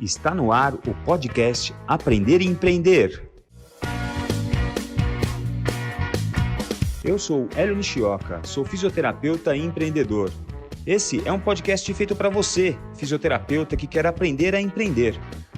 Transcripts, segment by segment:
Está no ar o podcast Aprender e Empreender. Eu sou Hélio Nishioka, sou fisioterapeuta e empreendedor. Esse é um podcast feito para você, fisioterapeuta que quer aprender a empreender.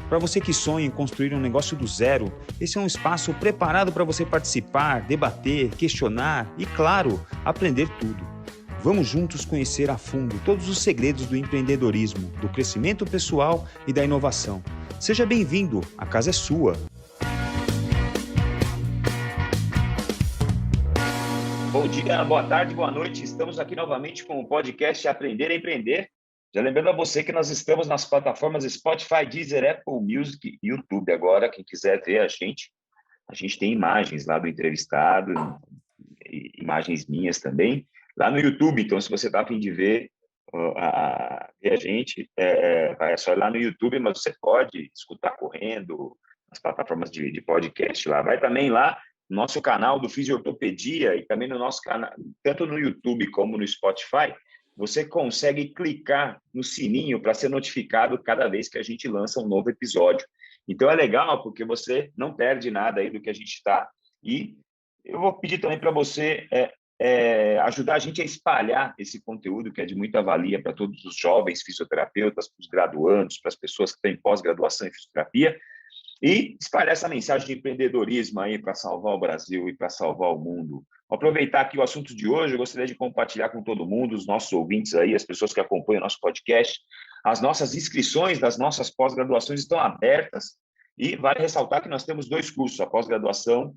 Para você que sonha em construir um negócio do zero, esse é um espaço preparado para você participar, debater, questionar e, claro, aprender tudo. Vamos juntos conhecer a fundo todos os segredos do empreendedorismo, do crescimento pessoal e da inovação. Seja bem-vindo, a casa é sua. Bom dia, boa tarde, boa noite. Estamos aqui novamente com o podcast Aprender a Empreender. Já lembrando a você que nós estamos nas plataformas Spotify, Deezer, Apple Music e YouTube. Agora, quem quiser ver a gente tem imagens lá do entrevistado, imagens minhas também, lá no YouTube. Então, se você está a fim de ver a gente, é só ir lá no YouTube, mas você pode escutar correndo, nas plataformas de podcast lá. Vai também lá no nosso canal do Fisiortopedia e também no nosso canal, tanto no YouTube como no Spotify, você consegue clicar no sininho para ser notificado cada vez que a gente lança um novo episódio. Então, é legal porque você não perde nada aí do que a gente está. E eu vou pedir também para você ajudar a gente a espalhar esse conteúdo que é de muita valia para todos os jovens fisioterapeutas, para os graduandos, para as pessoas que têm pós-graduação em fisioterapia, e espalhar essa mensagem de empreendedorismo aí para salvar o Brasil e para salvar o mundo. Vou aproveitar aqui o assunto de hoje, eu gostaria de compartilhar com todo mundo, os nossos ouvintes aí, as pessoas que acompanham o nosso podcast. As nossas inscrições das nossas pós-graduações estão abertas e vale ressaltar que nós temos 2 cursos, a pós-graduação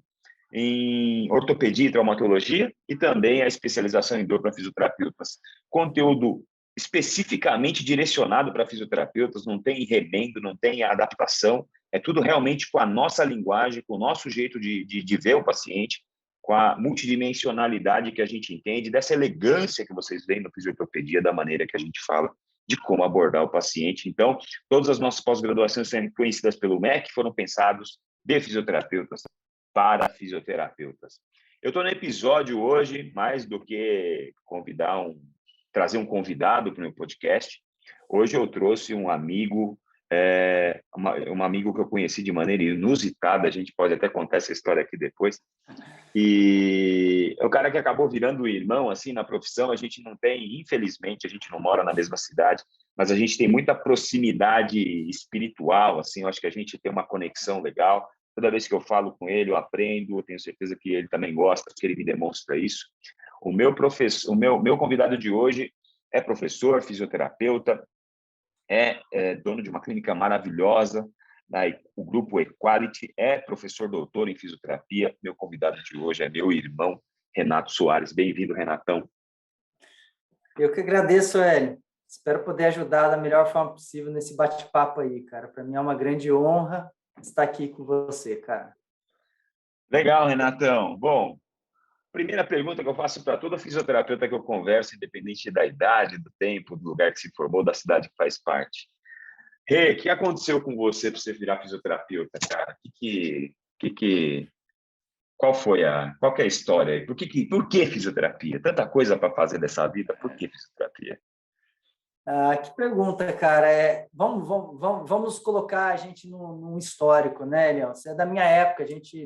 em ortopedia e traumatologia e também a especialização em dor para fisioterapeutas. Conteúdo especificamente direcionado para fisioterapeutas, não tem remendo, não tem adaptação, é tudo realmente com a nossa linguagem, com o nosso jeito de ver o paciente, com a multidimensionalidade que a gente entende, dessa elegância que vocês veem no fisioterapia, da maneira que a gente fala de como abordar o paciente. Então, todas as nossas pós-graduações sendo conhecidas pelo MEC foram pensados de fisioterapeutas para fisioterapeutas. Eu estou no episódio hoje, mais do que trazer um convidado para o meu podcast. Hoje eu trouxe um amigo, um amigo que eu conheci de maneira inusitada, a gente pode até contar essa história aqui depois, e é o cara que acabou virando irmão, assim, na profissão. A gente não tem, infelizmente, a gente não mora na mesma cidade, mas a gente tem muita proximidade espiritual, assim, eu acho que a gente tem uma conexão legal. Toda vez que eu falo com ele, eu aprendo, eu tenho certeza que ele também gosta, que ele me demonstra isso. O meu convidado de hoje é professor, fisioterapeuta, dono de uma clínica maravilhosa, o grupo Equality, é professor doutor em fisioterapia. Meu convidado de hoje é meu irmão, Renato Soares. Bem-vindo, Renatão. Eu que agradeço, Hélio. Espero poder ajudar da melhor forma possível nesse bate-papo aí, cara. Para mim é uma grande honra estar aqui com você, cara. Legal, Renatão. Bom, primeira pergunta que eu faço para toda fisioterapeuta que eu converso, independente da idade, do tempo, do lugar que se formou, da cidade que faz parte. Rê, o que aconteceu com você para você virar fisioterapeuta, cara? Qual que é a história aí? Por que fisioterapia? Tanta coisa para fazer dessa vida, por que fisioterapia? Que pergunta, cara. Vamos colocar a gente num histórico, né, Leão? Você é da minha época, a gente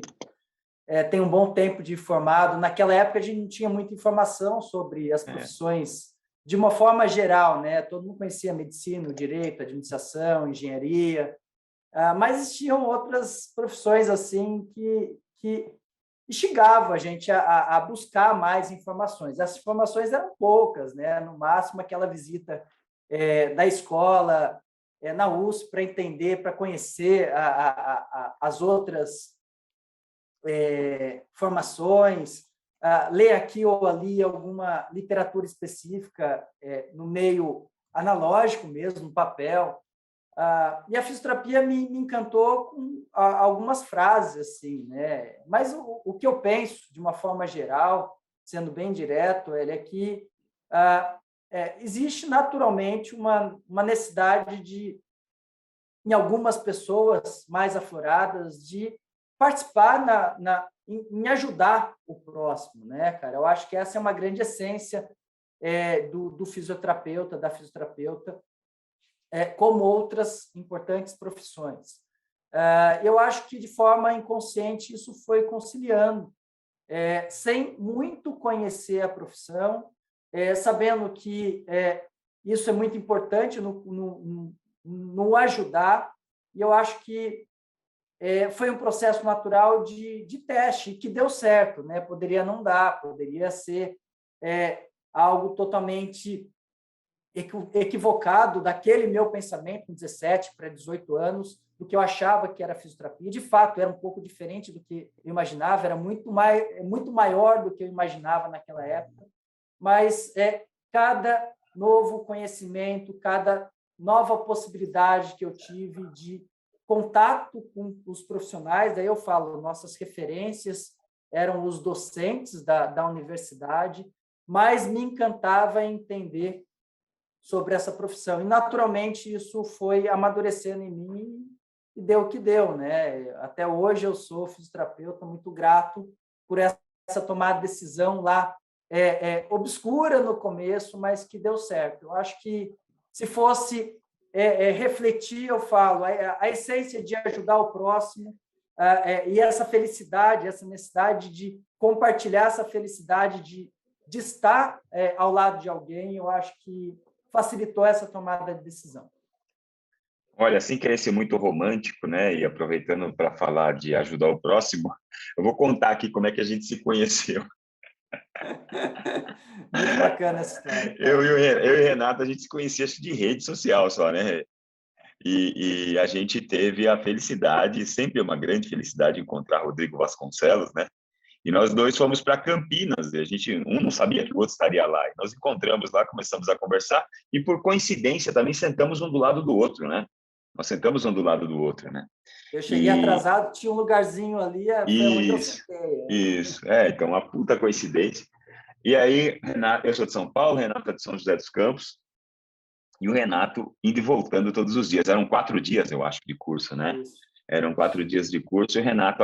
tem um bom tempo de formado. Naquela época, a gente não tinha muita informação sobre as profissões de uma forma geral, né? Todo mundo conhecia medicina, direito, administração, engenharia, mas existiam outras profissões assim que instigavam a gente a buscar mais informações. As informações eram poucas, né? No máximo, aquela visita da escola na USP para entender, para conhecer as outras formações, ler aqui ou ali alguma literatura específica no meio analógico mesmo, no papel. E a fisioterapia me encantou com algumas frases, assim, né? Mas o que eu penso, de uma forma geral, sendo bem direto, é que existe naturalmente uma necessidade em algumas pessoas mais afloradas, de participar em ajudar o próximo, né, cara? Eu acho que essa é uma grande essência do fisioterapeuta, da fisioterapeuta, como outras importantes profissões. Eu acho que, de forma inconsciente, isso foi conciliando, sem muito conhecer a profissão, sabendo que isso é muito importante no ajudar, e eu acho que foi um processo natural de teste, que deu certo, né? Poderia não dar, poderia ser algo totalmente equivocado daquele meu pensamento com 17 para 18 anos, do que eu achava que era fisioterapia. De fato, era um pouco diferente do que eu imaginava, era muito maior do que eu imaginava naquela época, mas cada novo conhecimento, cada nova possibilidade que eu tive de contato com os profissionais, daí eu falo, nossas referências eram os docentes da universidade, mas me encantava entender sobre essa profissão. E, naturalmente, isso foi amadurecendo em mim e deu o que deu, né? Até hoje eu sou fisioterapeuta, muito grato por essa tomada de decisão lá, obscura no começo, mas que deu certo. Eu acho que, se fosse refletir, eu falo, a essência de ajudar o próximo e essa felicidade, essa necessidade de compartilhar essa felicidade de estar ao lado de alguém, eu acho que facilitou essa tomada de decisão. Olha, sem querer ser muito romântico, né? E aproveitando para falar de ajudar o próximo, eu vou contar aqui como é que a gente se conheceu. Muito bacana essa história. Eu e o Renato, a gente se conhecia acho, de rede social só, né? E a gente teve a felicidade, sempre uma grande felicidade, de encontrar Rodrigo Vasconcelos, né? E nós dois fomos para Campinas, e a gente, um não sabia que o outro estaria lá. E nós encontramos lá, começamos a conversar, e por coincidência também sentamos um do lado do outro, né? Nós sentamos um do lado do outro, né? Eu cheguei atrasado, tinha um lugarzinho ali, foi onde eu sentei. Isso, então, uma puta coincidência. E aí, Renato, eu sou de São Paulo, Renato é de São José dos Campos, e o Renato indo e voltando todos os dias. Eram 4 dias, eu acho, de curso, né? Isso. Eram 4 dias de curso, e o Renato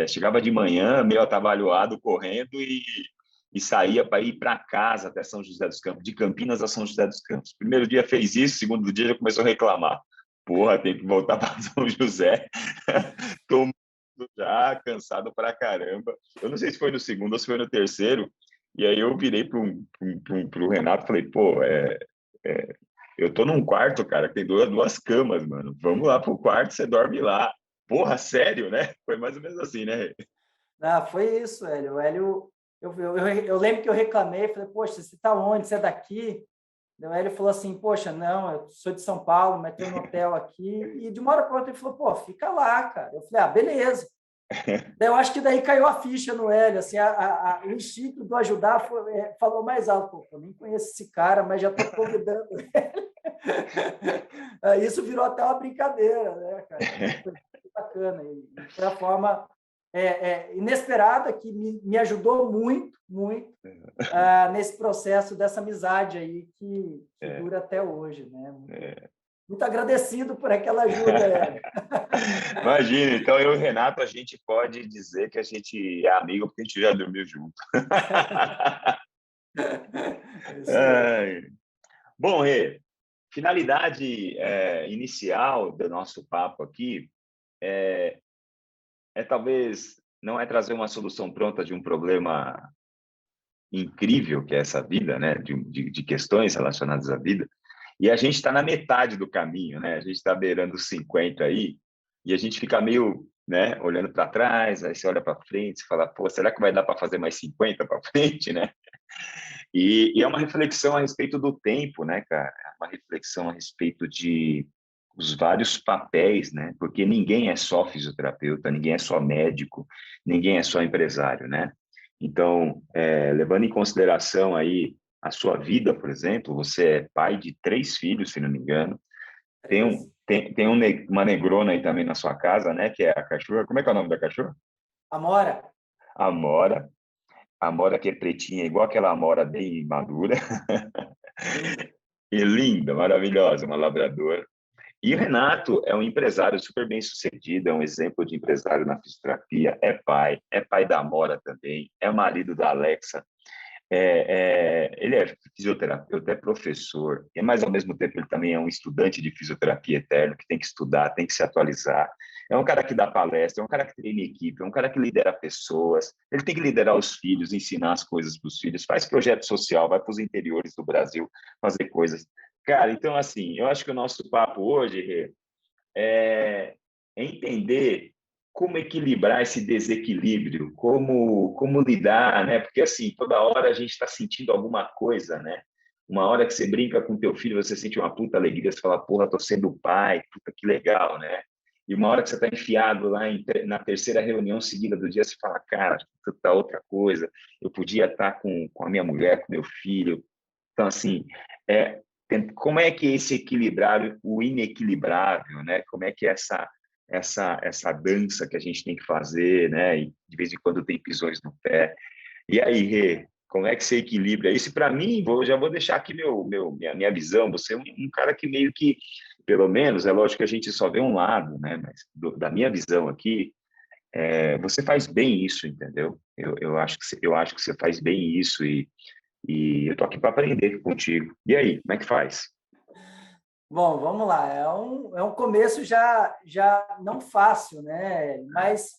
chegava de manhã, meio atabalhoado, correndo, e saía para ir para casa até São José dos Campos, de Campinas a São José dos Campos. Primeiro dia fez isso, segundo dia já começou a reclamar. Porra, tem que voltar para São José. Tô já cansado pra caramba. Eu não sei se foi no segundo ou se foi no terceiro, e aí eu virei pro Renato e falei, pô, eu tô num quarto, cara, que tem duas camas, mano. Vamos lá pro quarto, você dorme lá. Porra, sério, né? Foi mais ou menos assim, né? Foi isso, Hélio. O Hélio, eu lembro que eu reclamei, falei, poxa, você está onde? Você é daqui? O Hélio falou assim, poxa, não, eu sou de São Paulo, mas tenho um hotel aqui. E de uma hora para outra ele falou, pô, fica lá, cara. Eu falei, beleza. Daí eu acho que daí caiu a ficha no Hélio, assim, o instinto do ajudar falou mais alto. Pô, eu nem conheço esse cara, mas já estou convidando ele. Isso virou até uma brincadeira, né, cara? Foi bacana. E foi a forma inesperada que me ajudou muito, muito nesse processo dessa amizade aí que dura até hoje, né? Muito agradecido por aquela ajuda, Hélio. Imagina, então eu e o Renato, a gente pode dizer que a gente é amigo porque a gente já dormiu junto. Bom, Rê, finalidade inicial do nosso papo aqui talvez não é trazer uma solução pronta de um problema incrível que é essa vida, né? De questões relacionadas à vida. E a gente está na metade do caminho, né? A gente está beirando os 50 aí, e a gente fica meio, né, olhando para trás, aí você olha para frente e fala, pô, será que vai dar para fazer mais 50 para frente, né? E é uma reflexão a respeito do tempo, né, cara? É uma reflexão a respeito de os vários papéis, né? Porque ninguém é só fisioterapeuta, ninguém é só médico, ninguém é só empresário, né? Então, levando em consideração aí a sua vida, por exemplo, você é pai de 3 filhos, se não me engano, tem uma negrona aí também na sua casa, né? Que é a cachorra. Como é que é o nome da cachorra? Amora. Amora. Amora que é pretinha, igual aquela Amora bem madura. E linda, maravilhosa, uma labradora. E o Renato é um empresário super bem sucedido, é um exemplo de empresário na fisioterapia, é pai da Amora também, é marido da Alexa, ele é fisioterapeuta, é professor, mas ao mesmo tempo ele também é um estudante de fisioterapia eterno, que tem que estudar, tem que se atualizar. É um cara que dá palestra, é um cara que treina equipe, é um cara que lidera pessoas, ele tem que liderar os filhos, ensinar as coisas para os filhos, faz projeto social, vai para os interiores do Brasil fazer coisas. Cara, então, assim, eu acho que o nosso papo hoje, Rê, é entender como equilibrar esse desequilíbrio, como lidar, né? Porque assim, toda hora a gente está sentindo alguma coisa, né? Uma hora que você brinca com teu filho, você sente uma puta alegria, você fala, porra, tô sendo pai, puta que legal, né? E uma hora que você está enfiado lá na terceira reunião seguida do dia, você fala, cara, tá outra coisa, eu podia estar com a minha mulher, com meu filho. Então, assim, como é que é esse equilibrar o inequilibrável, né? Como é que é essa dança que a gente tem que fazer, né? E de vez em quando tem pisões no pé. E aí, Rê, como é que você equilibra isso? Para mim, já vou deixar aqui minha visão. Você é um cara que meio que, pelo menos, é lógico que a gente só vê um lado, né? Mas da minha visão aqui, você faz bem isso, entendeu? Eu acho que você faz bem isso e eu tô aqui para aprender contigo. E aí, como é que faz? Bom, vamos lá. É um começo já não fácil, né? Mas,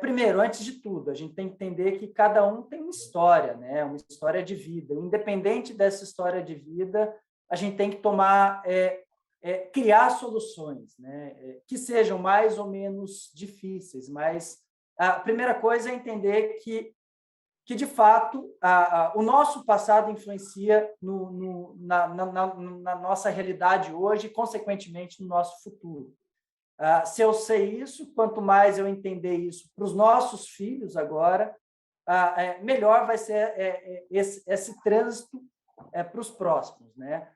primeiro, antes de tudo, a gente tem que entender que cada um tem uma história, né? Uma história de vida. Independente dessa história de vida, a gente tem que criar soluções, né? Que sejam mais ou menos difíceis. Mas a primeira coisa é entender que de fato, o nosso passado influencia na nossa realidade hoje e, consequentemente, no nosso futuro. Se eu sei isso, quanto mais eu entender isso para os nossos filhos agora, melhor vai ser esse trânsito para os próximos, né?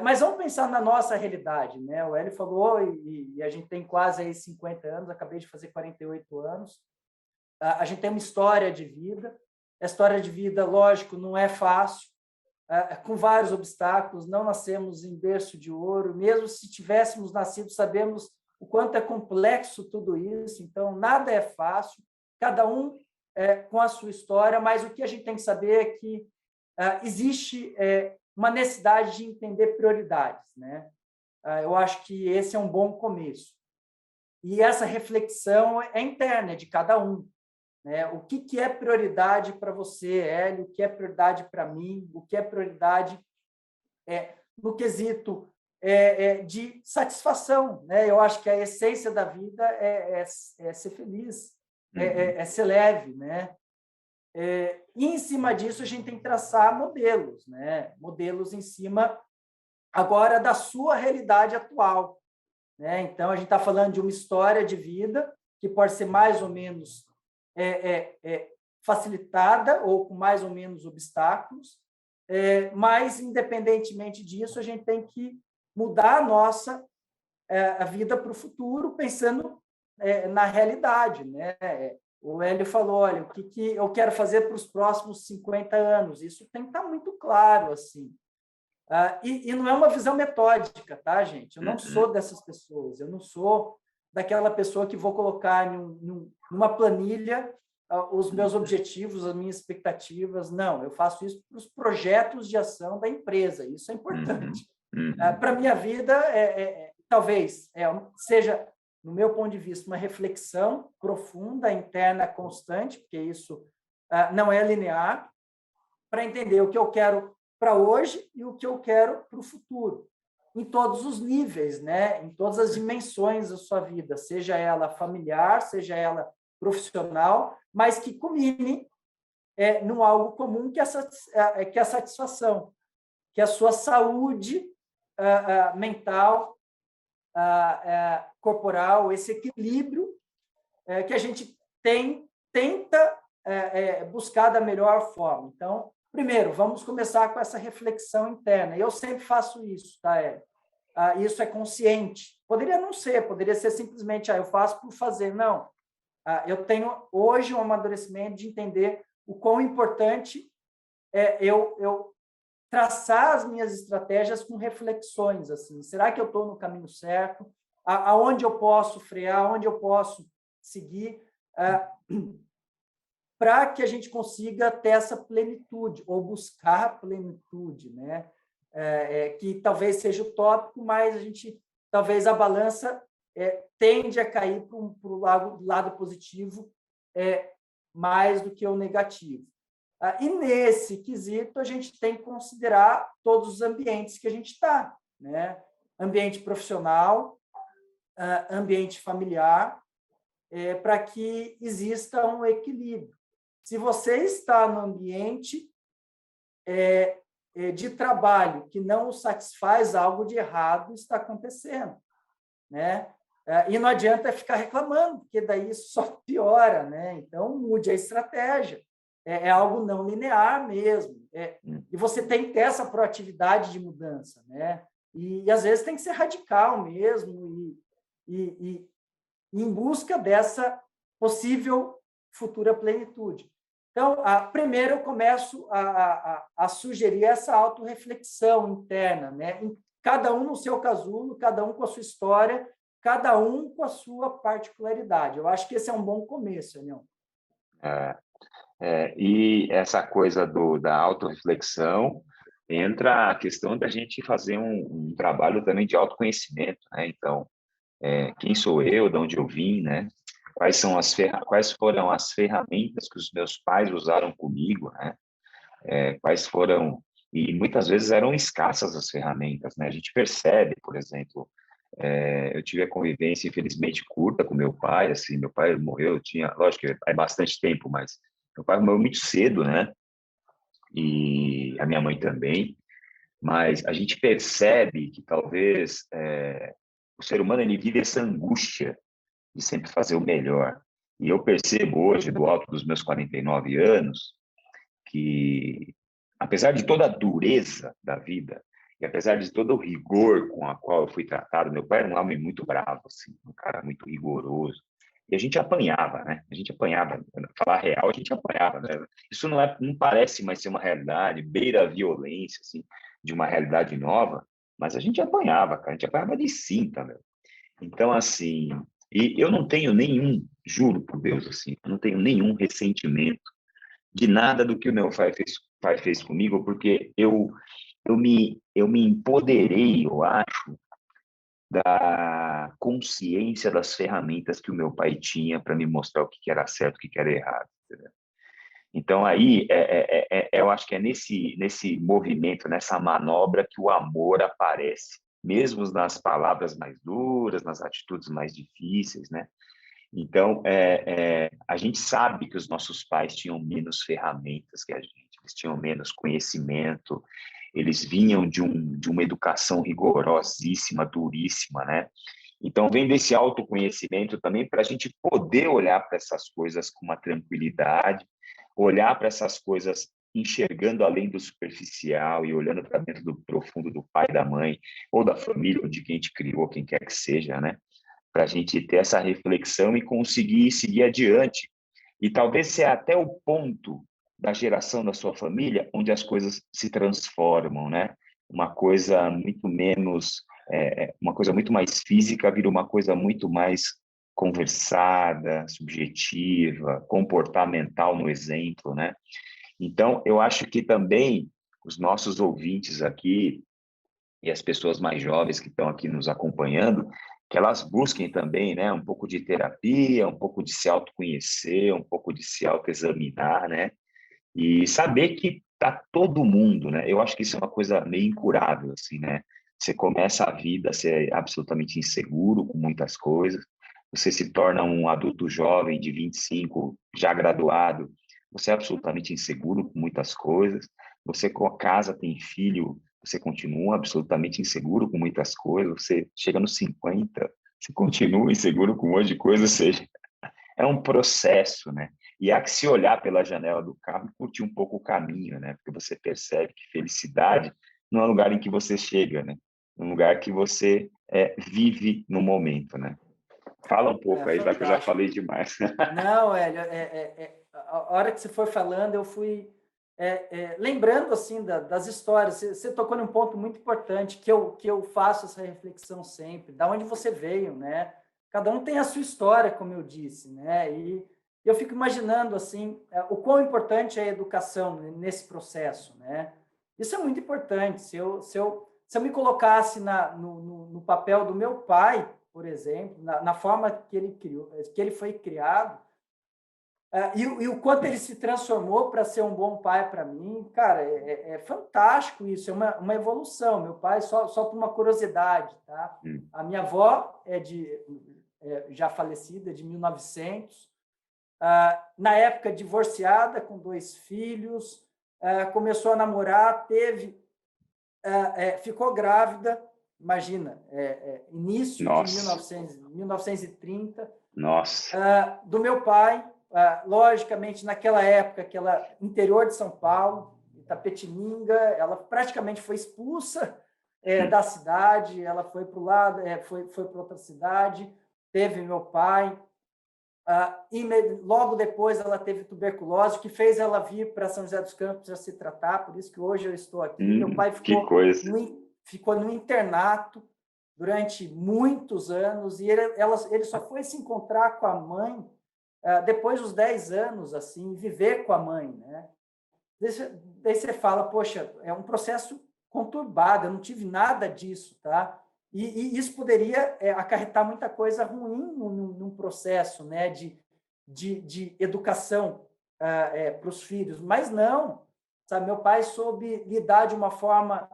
Mas vamos pensar na nossa realidade, né? O Hélio falou, e a gente tem quase aí 50 anos, acabei de fazer 48 anos, a gente tem uma história de vida. A história de vida, lógico, não é fácil, com vários obstáculos, não nascemos em berço de ouro, mesmo se tivéssemos nascido, sabemos o quanto é complexo tudo isso, então nada é fácil, cada um com a sua história, mas o que a gente tem que saber é que existe uma necessidade de entender prioridades, né? Eu acho que esse é um bom começo. E essa reflexão é interna, é de cada um. Né? O que é prioridade para você, Hélio? O que é prioridade para mim? O que é prioridade no quesito de satisfação? Né? Eu acho que a essência da vida é ser feliz, é ser leve. Né? E, em cima disso, a gente tem que traçar modelos, né? Modelos em cima, agora, da sua realidade atual. Né? Então, a gente está falando de uma história de vida que pode ser mais ou menos facilitada ou com mais ou menos obstáculos, mas, independentemente disso, a gente tem que mudar a vida para o futuro, pensando na realidade. Né? O Hélio falou, olha, o que eu quero fazer para os próximos 50 anos? Isso tem que estar muito claro, assim. E não é uma visão metódica, tá, gente? Eu não sou dessas pessoas, eu não sou daquela pessoa que vou colocar numa planilha os meus objetivos, as minhas expectativas. Não, eu faço isso para os projetos de ação da empresa, isso é importante. Para a minha vida, talvez seja, no meu ponto de vista, uma reflexão profunda, interna, constante, porque isso não é linear, para entender o que eu quero para hoje e o que eu quero para o futuro, em todos os níveis, né? Em todas as dimensões da sua vida, seja ela familiar, seja ela profissional, mas que culmine num algo comum que é a satisfação, que é a sua saúde mental, corporal, esse equilíbrio que a gente tenta buscar da melhor forma. Então, primeiro, vamos começar com essa reflexão interna. Eu sempre faço isso, tá? Isso é consciente. Poderia não ser, poderia ser simplesmente, eu faço por fazer. Não. Eu tenho hoje um amadurecimento de entender o quão importante eu traçar as minhas estratégias com reflexões. Assim, será que eu estou no caminho certo? Aonde eu posso frear? Aonde eu posso seguir? para que a gente consiga ter essa plenitude, ou buscar a plenitude, né? Que talvez seja utópico, mas a gente, talvez a balança tende a cair para o lado positivo mais do que o negativo. E nesse quesito, a gente tem que considerar todos os ambientes que a gente está, né? Ambiente profissional, ambiente familiar, para que exista um equilíbrio. Se você está no ambiente de trabalho que não o satisfaz, algo de errado está acontecendo, né? E não adianta ficar reclamando, porque daí isso só piora, né? Então, mude a estratégia. É algo não linear mesmo. E você tem que ter essa proatividade de mudança, né? E às vezes tem que ser radical mesmo e em busca dessa possível futura plenitude. Então, primeiro eu começo a sugerir essa autorreflexão interna, né? Cada um no seu casulo, cada um com a sua história, cada um com a sua particularidade. Eu acho que esse é um bom começo, Elião. E essa coisa da autorreflexão entra a questão da gente fazer um trabalho também de autoconhecimento, né? Então, quem sou eu, de onde eu vim, né? Quais foram as ferramentas que os meus pais usaram comigo, né? Quais foram... E muitas vezes eram escassas as ferramentas, né? A gente percebe, por exemplo, eu tive a convivência, infelizmente, curta com meu pai, assim, meu pai morreu, lógico que é bastante tempo, mas meu pai morreu muito cedo, né? E a minha mãe também, mas a gente percebe que talvez o ser humano ele vive essa angústia de sempre fazer o melhor. E eu percebo hoje, do alto dos meus 49 anos, que apesar de toda a dureza da vida, e apesar de todo o rigor com a qual eu fui tratado, meu pai era um homem muito bravo, assim, um cara muito rigoroso. E a gente apanhava, né? A gente apanhava, falar real, a gente apanhava, né? Isso não parece mais ser uma realidade, beira a violência, assim, de uma realidade nova, mas a gente apanhava, cara, a gente apanhava de cinta, meu. Então, assim, e eu não tenho nenhum, juro por Deus, assim, eu não tenho nenhum ressentimento de nada do que o meu pai fez comigo, porque eu me empoderei, eu acho, da consciência das ferramentas que o meu pai tinha para me mostrar o que era certo, o que era errado. Entendeu? Então, aí, eu acho que é nesse movimento, nessa manobra que o amor aparece, mesmo nas palavras mais duras, nas atitudes mais difíceis, né? Então, a gente sabe que os nossos pais tinham menos ferramentas que a gente, eles tinham menos conhecimento, eles vinham de uma educação rigorosíssima, duríssima, né? Então, vem desse autoconhecimento também para a gente poder olhar para essas coisas com uma tranquilidade, olhar para essas coisas enxergando além do superficial e olhando para dentro do profundo do pai, da mãe, ou da família, ou de quem te criou, quem quer que seja, né? Para a gente ter essa reflexão e conseguir seguir adiante. E talvez seja até o ponto da geração da sua família onde as coisas se transformam, né? Uma coisa muito menos, uma coisa muito mais física vira uma coisa muito mais conversada, subjetiva, comportamental no exemplo, né? Então, eu acho que também os nossos ouvintes aqui e as pessoas mais jovens que estão aqui nos acompanhando, que elas busquem também, né, um pouco de terapia, um pouco de se autoconhecer, um pouco de se autoexaminar, né, e saber que tá todo mundo, né, eu acho que isso é uma coisa meio incurável, assim, né, você começa a vida a ser absolutamente inseguro com muitas coisas, você se torna um adulto jovem de 25, já graduado, você é absolutamente inseguro com muitas coisas, você com a casa, tem filho, você continua absolutamente inseguro com muitas coisas, você chega nos 50, você continua inseguro com um monte de coisa, ou seja, é um processo, né? E há que se olhar pela janela do carro e curtir um pouco o caminho, né? Porque você percebe que felicidade não é um lugar em que você chega, né? É um lugar que você vive no momento, né? Fala um pouco aí, já que eu já falei demais. Não, Hélio, a hora que você foi falando, eu fui lembrando assim das histórias. Você tocou num ponto muito importante que eu faço essa reflexão sempre. Da onde você veio, né? Cada um tem a sua história, como eu disse, né? Eu fico imaginando assim o quão importante é a educação nesse processo, né? Isso é muito importante. Se eu me colocasse no papel do meu pai, por exemplo, na forma que ele criou, que ele foi criado, e o quanto ele se transformou para ser um bom pai para mim, cara, é fantástico isso, é uma evolução. Meu pai, só por uma curiosidade, tá? A minha avó já falecida, de 1900, na época divorciada, com 2 filhos, começou a namorar, ficou grávida, imagina, início de Nossa, 1930, nossa. do meu pai, logicamente, naquela época, aquela interior de São Paulo, Itapetininga, ela praticamente foi expulsa da cidade, ela foi para o lado, foi para outra cidade, teve meu pai, e logo depois ela teve tuberculose, que fez ela vir para São José dos Campos a se tratar, por isso que hoje eu estou aqui. Meu pai Que coisa. ficou no internato durante muitos anos, e ele só foi se encontrar com a mãe depois dos 10 anos, assim, viver com a mãe, né? Daí você fala, poxa, é um processo conturbado, eu não tive nada disso, tá? E isso poderia acarretar muita coisa ruim num processo, né, de educação para os filhos, mas não, sabe? Meu pai soube lidar de uma forma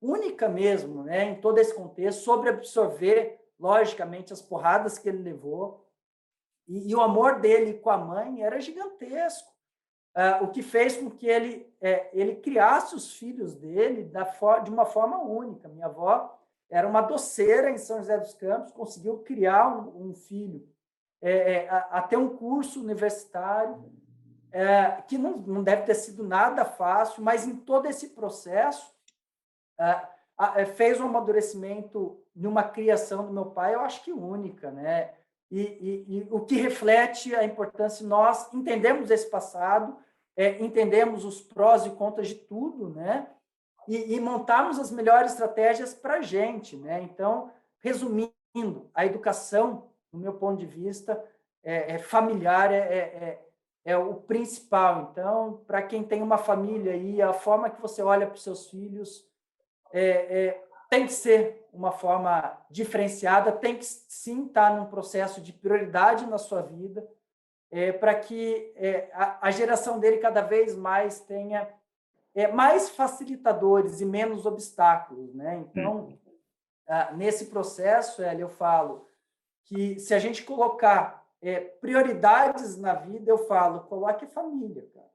única mesmo, né, em todo esse contexto, soube absorver, logicamente, as porradas que ele levou, e o amor dele com a mãe era gigantesco. O que fez com que ele criasse os filhos dele de uma forma única. Minha avó era uma doceira em São José dos Campos, conseguiu criar um filho até um curso universitário, que não deve ter sido nada fácil, mas em todo esse processo fez um amadurecimento numa criação do meu pai, eu acho que única, né? E o que reflete a importância, nós entendemos esse passado, entendemos os prós e contras de tudo, né? E montarmos as melhores estratégias para a gente, né? Então, resumindo, a educação, do meu ponto de vista, familiar é o principal. Então, para quem tem uma família aí, a forma que você olha para os seus filhos tem que ser uma forma diferenciada, tem que sim estar num processo de prioridade na sua vida, para que a geração dele cada vez mais tenha mais facilitadores e menos obstáculos, né? Então, nesse processo, eu falo que se a gente colocar prioridades na vida, eu falo, coloque a família, cara.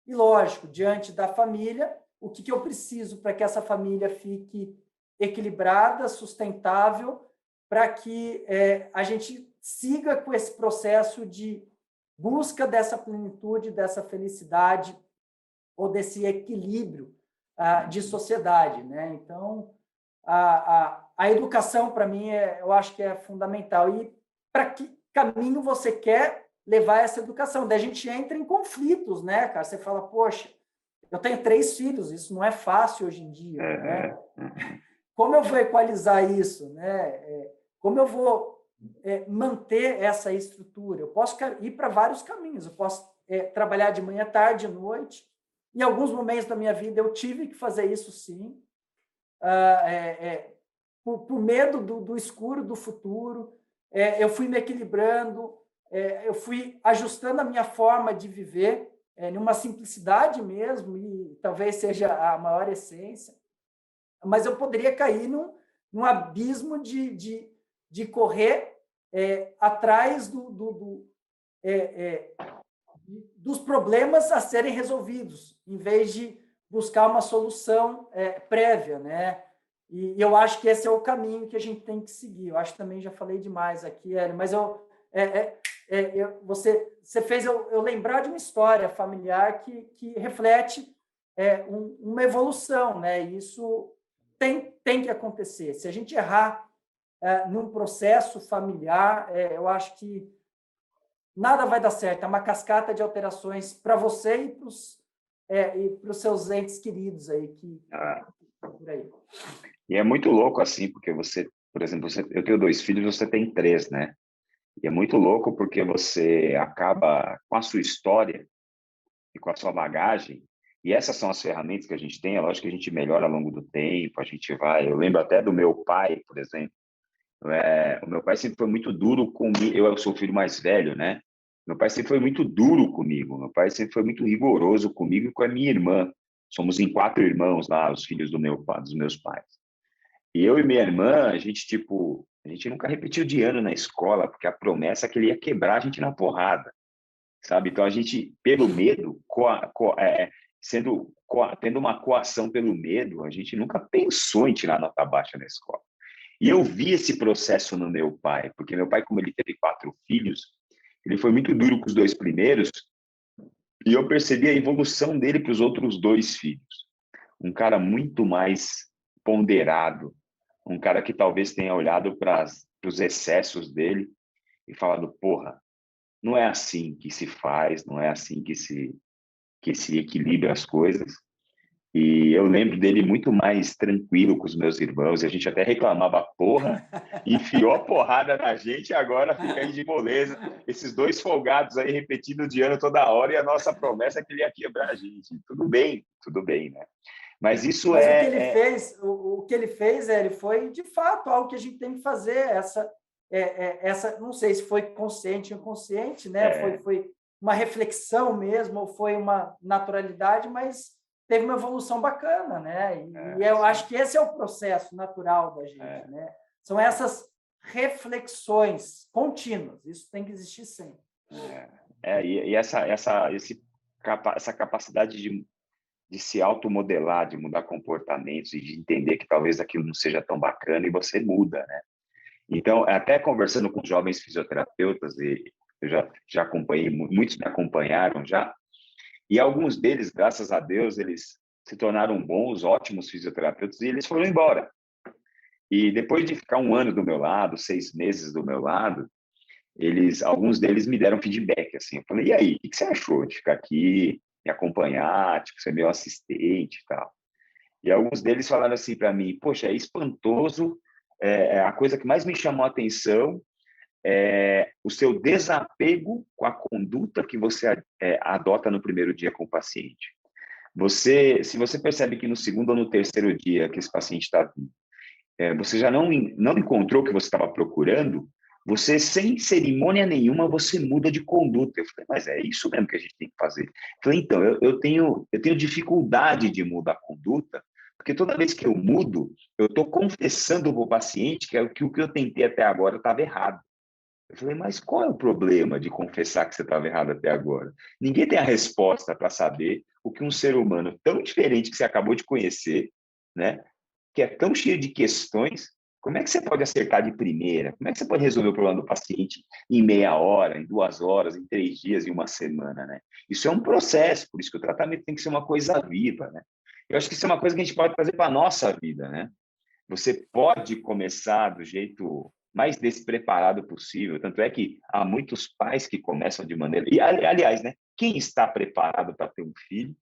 E lógico, diante da família, o que eu preciso para que essa família fique equilibrada, sustentável, para que a gente siga com esse processo de busca dessa plenitude, dessa felicidade ou desse equilíbrio de sociedade, né? Então, a educação, para mim, eu acho que é fundamental. E para que caminho você quer levar essa educação? Daí a gente entra em conflitos, né, cara? Você fala, poxa, eu tenho 3 filhos, isso não é fácil hoje em dia, né? Como eu vou equalizar isso, né? Como eu vou manter essa estrutura? Eu posso ir para vários caminhos. Eu posso trabalhar de manhã, tarde, noite. Em alguns momentos da minha vida eu tive que fazer isso, sim, por medo do escuro do futuro. Eu fui me equilibrando, eu fui ajustando a minha forma de viver, numa simplicidade mesmo, e talvez seja a maior essência. Mas eu poderia cair num abismo de correr atrás dos problemas a serem resolvidos, em vez de buscar uma solução prévia, né? E eu acho que esse é o caminho que a gente tem que seguir. Eu acho que também já falei demais aqui, Hélio, mas você fez eu lembrar de uma história familiar que reflete uma evolução, né? E isso tem que acontecer. Se a gente errar num processo familiar, eu acho que nada vai dar certo. É uma cascata de alterações para você e para os seus entes queridos aí por aí. E é muito louco assim, porque você, por exemplo, eu tenho 2 filhos, você tem 3, né? E é muito louco porque você acaba com a sua história e com a sua bagagem, e essas são as ferramentas que a gente tem, é lógico que a gente melhora ao longo do tempo, a gente vai... Eu lembro até do meu pai, por exemplo. O meu pai sempre foi muito duro comigo, eu sou o filho mais velho, né? Meu pai sempre foi muito duro comigo, meu pai sempre foi muito rigoroso comigo e com a minha irmã. Somos em 4 irmãos lá, os filhos dos meus pais. E eu e minha irmã, a gente nunca repetiu de ano na escola, porque a promessa é que ele ia quebrar a gente na porrada, sabe? Então a gente, pelo medo, tendo uma coação pelo medo, a gente nunca pensou em tirar nota baixa na escola. E eu vi esse processo no meu pai, porque meu pai, como ele teve 4 filhos, ele foi muito duro com os 2 primeiros, e eu percebi a evolução dele para os outros 2 filhos. Um cara muito mais ponderado, um cara que talvez tenha olhado para os excessos dele e falado, porra, não é assim que se faz, não é assim que se equilibra as coisas. E eu lembro dele muito mais tranquilo com os meus irmãos, e a gente até reclamava, porra, enfiou a porrada na gente, e agora fica aí de moleza. Esses 2 folgados aí repetindo de ano toda hora, e a nossa promessa é que ele ia quebrar a gente. Tudo bem, né? Mas isso Mas o que ele fez, o que ele fez, ele foi de fato algo que a gente tem que fazer. Essa, não sei se foi consciente ou inconsciente, né? Foi uma reflexão mesmo, ou foi uma naturalidade, mas teve uma evolução bacana, né? E eu acho que esse é o processo natural da gente, né? São essas reflexões contínuas. Isso tem que existir sempre. E essa capacidade de se automodelar, de mudar comportamentos e de entender que talvez aquilo não seja tão bacana e você muda, né? Então, até conversando com jovens fisioterapeutas, e eu já acompanhei, muitos me acompanharam já, e alguns deles, graças a Deus, eles se tornaram bons, ótimos fisioterapeutas e eles foram embora. E depois de ficar 1 ano do meu lado, 6 meses do meu lado, alguns deles me deram feedback, assim. Eu falei, e aí, o que você achou de ficar aqui, me acompanhar, tipo, ser meu assistente e tal? E alguns deles falaram assim para mim, poxa, é espantoso, a coisa que mais me chamou a atenção é o seu desapego com a conduta que você adota no primeiro dia com o paciente. Se você percebe que no segundo ou no terceiro dia que esse paciente está vindo, você já não encontrou o que você estava procurando, você, sem cerimônia nenhuma, você muda de conduta. Eu falei, mas é isso mesmo que a gente tem que fazer. Eu falei, então, eu tenho dificuldade de mudar a conduta, porque toda vez que eu mudo, eu estou confessando para o paciente que o que eu tentei até agora estava errado. Eu falei, mas qual é o problema de confessar que você estava errado até agora? Ninguém tem a resposta para saber o que um ser humano tão diferente que você acabou de conhecer, né, que é tão cheio de questões, como é que você pode acertar de primeira? Como é que você pode resolver o problema do paciente em meia hora, em 2 horas, em 3 dias, em 1 semana, né? Isso é um processo, por isso que o tratamento tem que ser uma coisa viva, né? Eu acho que isso é uma coisa que a gente pode fazer para a nossa vida, né? Você pode começar do jeito mais despreparado possível, tanto é que há muitos pais que começam de maneira... E, aliás, né? Quem está preparado para ter um filho?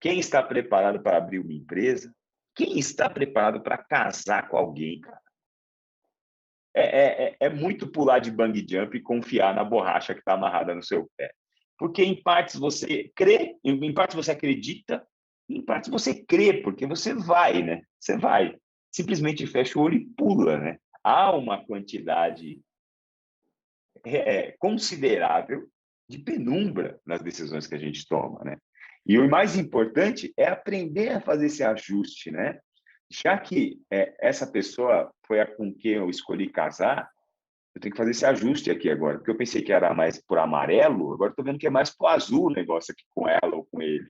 Quem está preparado para abrir uma empresa? Quem está preparado para casar com alguém, cara? É muito pular de bungee jump e confiar na borracha que está amarrada no seu pé. Porque em partes você crê, em partes você acredita, em partes você crê, porque você vai, né? Você vai. Simplesmente fecha o olho e pula, né? Há uma quantidade considerável de penumbra nas decisões que a gente toma, né? E o mais importante é aprender a fazer esse ajuste, né? Já que essa pessoa foi a com quem eu escolhi casar, eu tenho que fazer esse ajuste aqui agora, porque eu pensei que era mais por amarelo, agora estou vendo que é mais por azul o negócio aqui com ela ou com ele.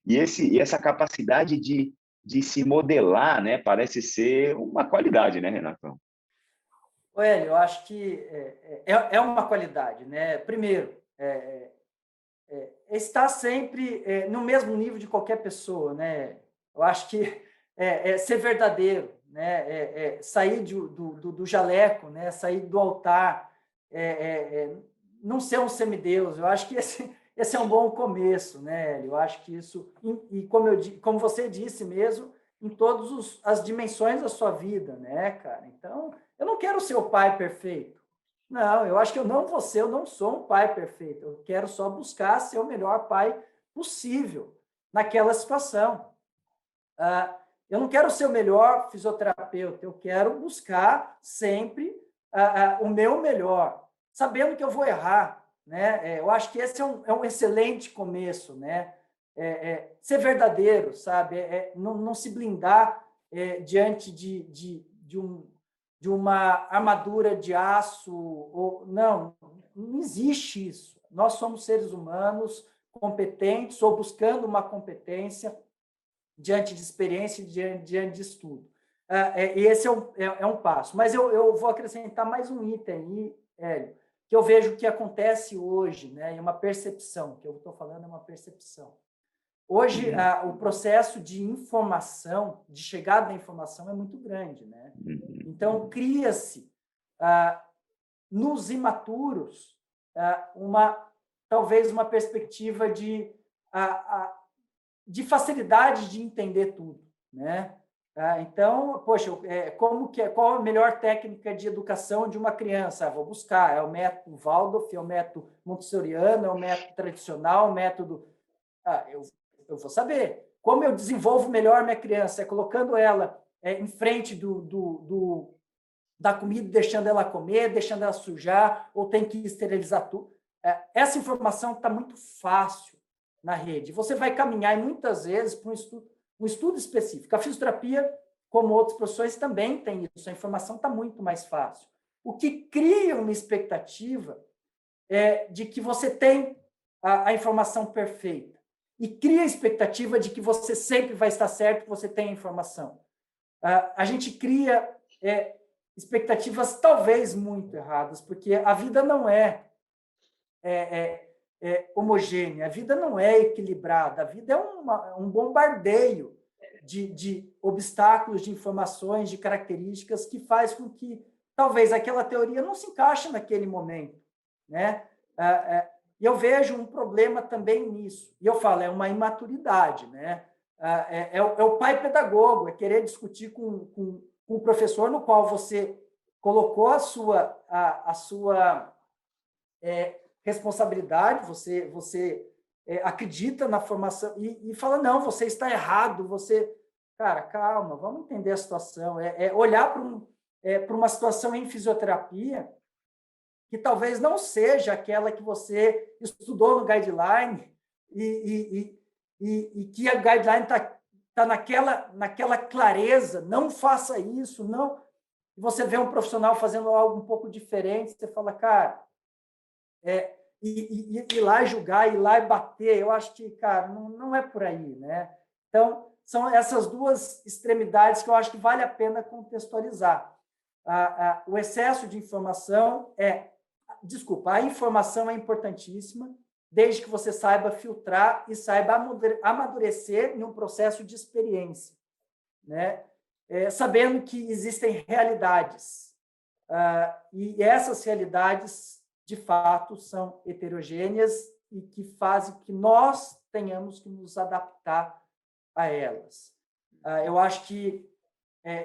E essa capacidade de se modelar, né, parece ser uma qualidade, né, Renatão? Eu acho que é uma qualidade, né? Primeiro, estar sempre no mesmo nível de qualquer pessoa, né? Eu acho que ser verdadeiro, né? Sair do jaleco, né? Sair do altar, não ser um semideus. Eu acho que esse é um bom começo, né? Eu acho que isso, e como você disse mesmo, em todas as dimensões da sua vida, né, cara? Então, eu não quero ser o pai perfeito. Não, eu acho que eu não sou um pai perfeito. Eu quero só buscar ser o melhor pai possível naquela situação. Eu não quero ser o melhor fisioterapeuta, eu quero buscar sempre o meu melhor, sabendo que eu vou errar, né? Eu acho que esse é um excelente começo, né? Ser verdadeiro, sabe? Não se blindar diante de uma armadura de aço. Não existe isso. Nós somos seres humanos competentes ou buscando uma competência diante de experiência e diante de estudo. Esse um passo. Mas eu vou acrescentar mais um item aí, Hélio, que eu vejo que acontece hoje, né? É uma percepção, que eu estou falando é uma percepção. Hoje, o processo de informação, de chegada da informação é muito grande, né? Então, cria-se, nos imaturos, talvez uma perspectiva de facilidade de entender tudo, né? Então, poxa, qual a melhor técnica de educação de uma criança? Vou buscar, é o método Waldorf, é o método montessoriano, é o método tradicional, o método... eu vou saber. Como eu desenvolvo melhor minha criança? É colocando ela em frente da comida, deixando ela comer, deixando ela sujar, ou tem que esterilizar tudo. Essa informação está muito fácil na rede. Você vai caminhar, e muitas vezes, para um estudo específico. A fisioterapia, como outras profissões, também tem isso. A informação está muito mais fácil. O que cria uma expectativa de que você tem a informação perfeita. E cria a expectativa de que você sempre vai estar certo, que você tem a informação. A gente cria expectativas talvez muito erradas, porque a vida não é homogênea, a vida não é equilibrada, a vida é um bombardeio de obstáculos, de informações, de características que faz com que talvez aquela teoria não se encaixe naquele momento, né? E eu vejo um problema também nisso. E eu falo, é uma imaturidade, né? É o pai pedagogo, é querer discutir com o professor no qual você colocou a sua responsabilidade, você acredita na formação e fala, não, você está errado, você... Cara, calma, vamos entender a situação. Olhar para uma situação em fisioterapia que talvez não seja aquela que você estudou no guideline e que a guideline está naquela clareza, não faça isso, não. E você vê um profissional fazendo algo um pouco diferente, você fala, cara, ir lá julgar, ir lá e bater, eu acho que, cara, não é por aí, né? Então, são essas duas extremidades que eu acho que vale a pena contextualizar. O excesso de informação a informação é importantíssima, desde que você saiba filtrar e saiba amadurecer em um processo de experiência, né? Sabendo que existem realidades, e essas realidades, de fato, são heterogêneas e que fazem que nós tenhamos que nos adaptar a elas. Eu acho que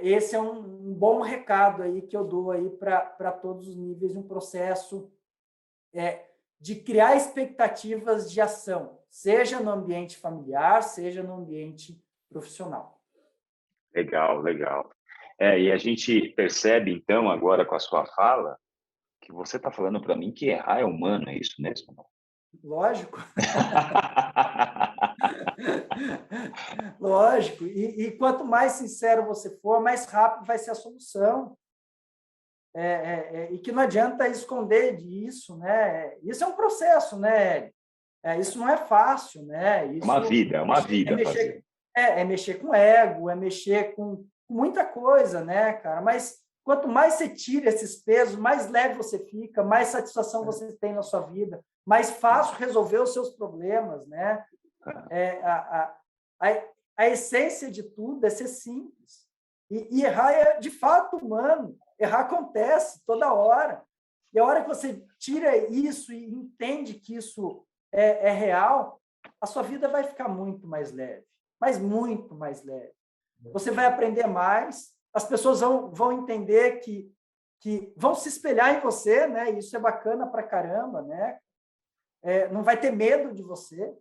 esse é um bom recado aí que eu dou aí para todos os níveis de um processo de criar expectativas de ação, seja no ambiente familiar, seja no ambiente profissional. Legal, legal. E a gente percebe, então, agora com a sua fala, que você está falando para mim que errar é humano, é isso mesmo? Lógico. Lógico. E quanto mais sincero você for, mais rápido vai ser a solução. E que não adianta esconder disso, né? Isso é um processo, né? Isso não é fácil, né? Isso é uma vida fazer. É mexer com ego, é mexer com muita coisa, né, cara? Mas quanto mais você tira esses pesos, mais leve você fica, mais satisfação você tem na sua vida, mais fácil resolver os seus problemas, né? A essência de tudo é ser simples. E errar é, de fato, humano. Errar acontece toda hora. E a hora que você tira isso e entende que isso é real, a sua vida vai ficar muito mais leve, mas muito mais leve. Você vai aprender mais, as pessoas vão entender que que vão se espelhar em você, né? Isso é bacana pra caramba, né? Não vai ter medo de você.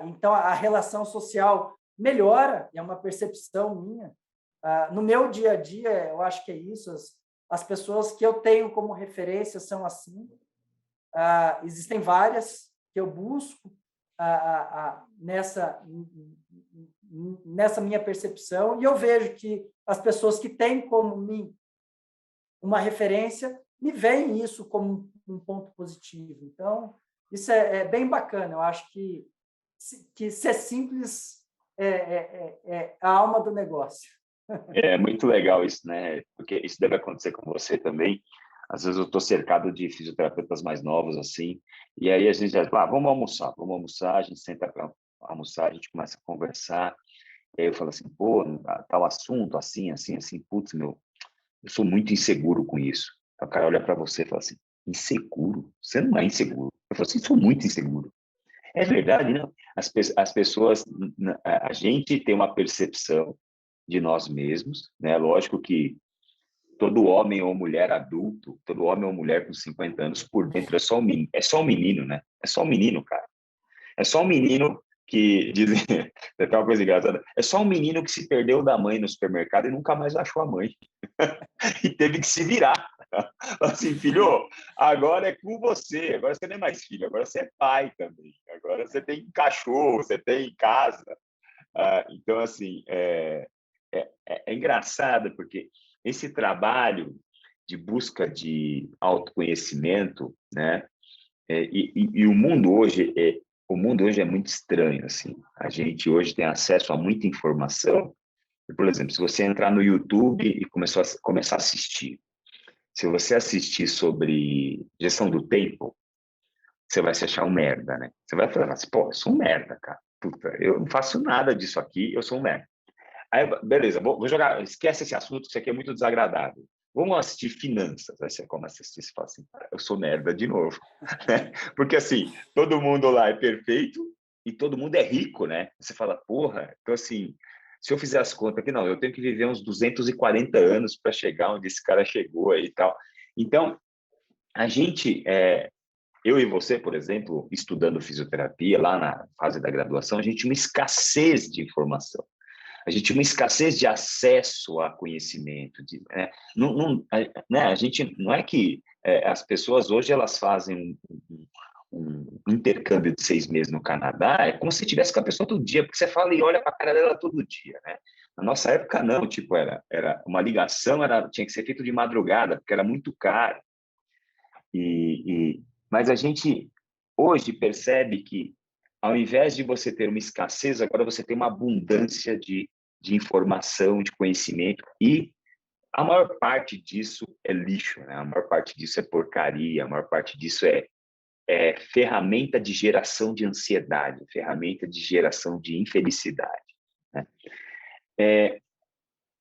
Então, a relação social melhora, é uma percepção minha. No meu dia a dia, eu acho que é isso. As pessoas que eu tenho como referência são assim. Existem várias que eu busco nessa minha percepção, e eu vejo que as pessoas que têm como mim uma referência me veem isso como um ponto positivo. Então, isso é bem bacana. Eu acho que ser simples é a alma do negócio. É muito legal isso, né? Porque isso deve acontecer com você também. Às vezes eu estou cercado de fisioterapeutas mais novos, assim, e aí a gente já fala, vamos almoçar, a gente senta para almoçar, a gente começa a conversar, e aí eu falo assim, pô, tal assunto, assim, assim, assim, putz, meu, eu sou muito inseguro com isso. Aí o cara olha para você e fala assim, inseguro? Você não é inseguro. Eu falo assim, sou muito inseguro. É verdade, né? As pessoas, a gente tem uma percepção de nós mesmos, né? Lógico que todo homem ou mulher adulto, todo homem ou mulher com 50 anos por dentro é só um menino, né? É só um menino, cara. É só um menino que diz, é uma coisa engraçada, é só um menino que se perdeu da mãe no supermercado e nunca mais achou a mãe. E teve que se virar. Assim, filho, agora é com você, agora você não é mais filho, agora você é pai também, agora você tem cachorro, você tem casa. Então, assim, é engraçado porque esse trabalho de busca de autoconhecimento, né? E o mundo hoje é muito estranho, assim. A gente hoje tem acesso a muita informação. Por exemplo, se você entrar no YouTube e começar a assistir, se você assistir sobre gestão do tempo, você vai se achar um merda, né? Você vai falar assim, pô, eu sou um merda, cara. Puta, eu não faço nada disso aqui, eu sou um merda. Aí, beleza, vou jogar, esquece esse assunto, isso aqui é muito desagradável. Vamos assistir finanças. Aí você começa a assistir e fala assim, eu sou merda de novo. Porque assim, todo mundo lá é perfeito e todo mundo é rico, né? Você fala, porra, então assim, se eu fizer as contas aqui, não, eu tenho que viver uns 240 anos para chegar onde esse cara chegou aí e tal. Então, a gente, eu e você, por exemplo, estudando fisioterapia lá na fase da graduação, a gente tinha uma escassez de informação. A gente tinha uma escassez de acesso a conhecimento, a gente não é que as pessoas hoje elas fazem um intercâmbio de 6 meses no Canadá, é como se tivesse com a pessoa todo dia, porque você fala e olha para a cara dela todo dia, né? Na nossa época não, tipo era uma ligação, tinha que ser feito de madrugada, porque era muito caro. Mas a gente hoje percebe que, ao invés de você ter uma escassez, agora você tem uma abundância de informação, de conhecimento, e a maior parte disso é lixo, né? A maior parte disso é porcaria, a maior parte disso é ferramenta de geração de ansiedade, ferramenta de geração de infelicidade, né?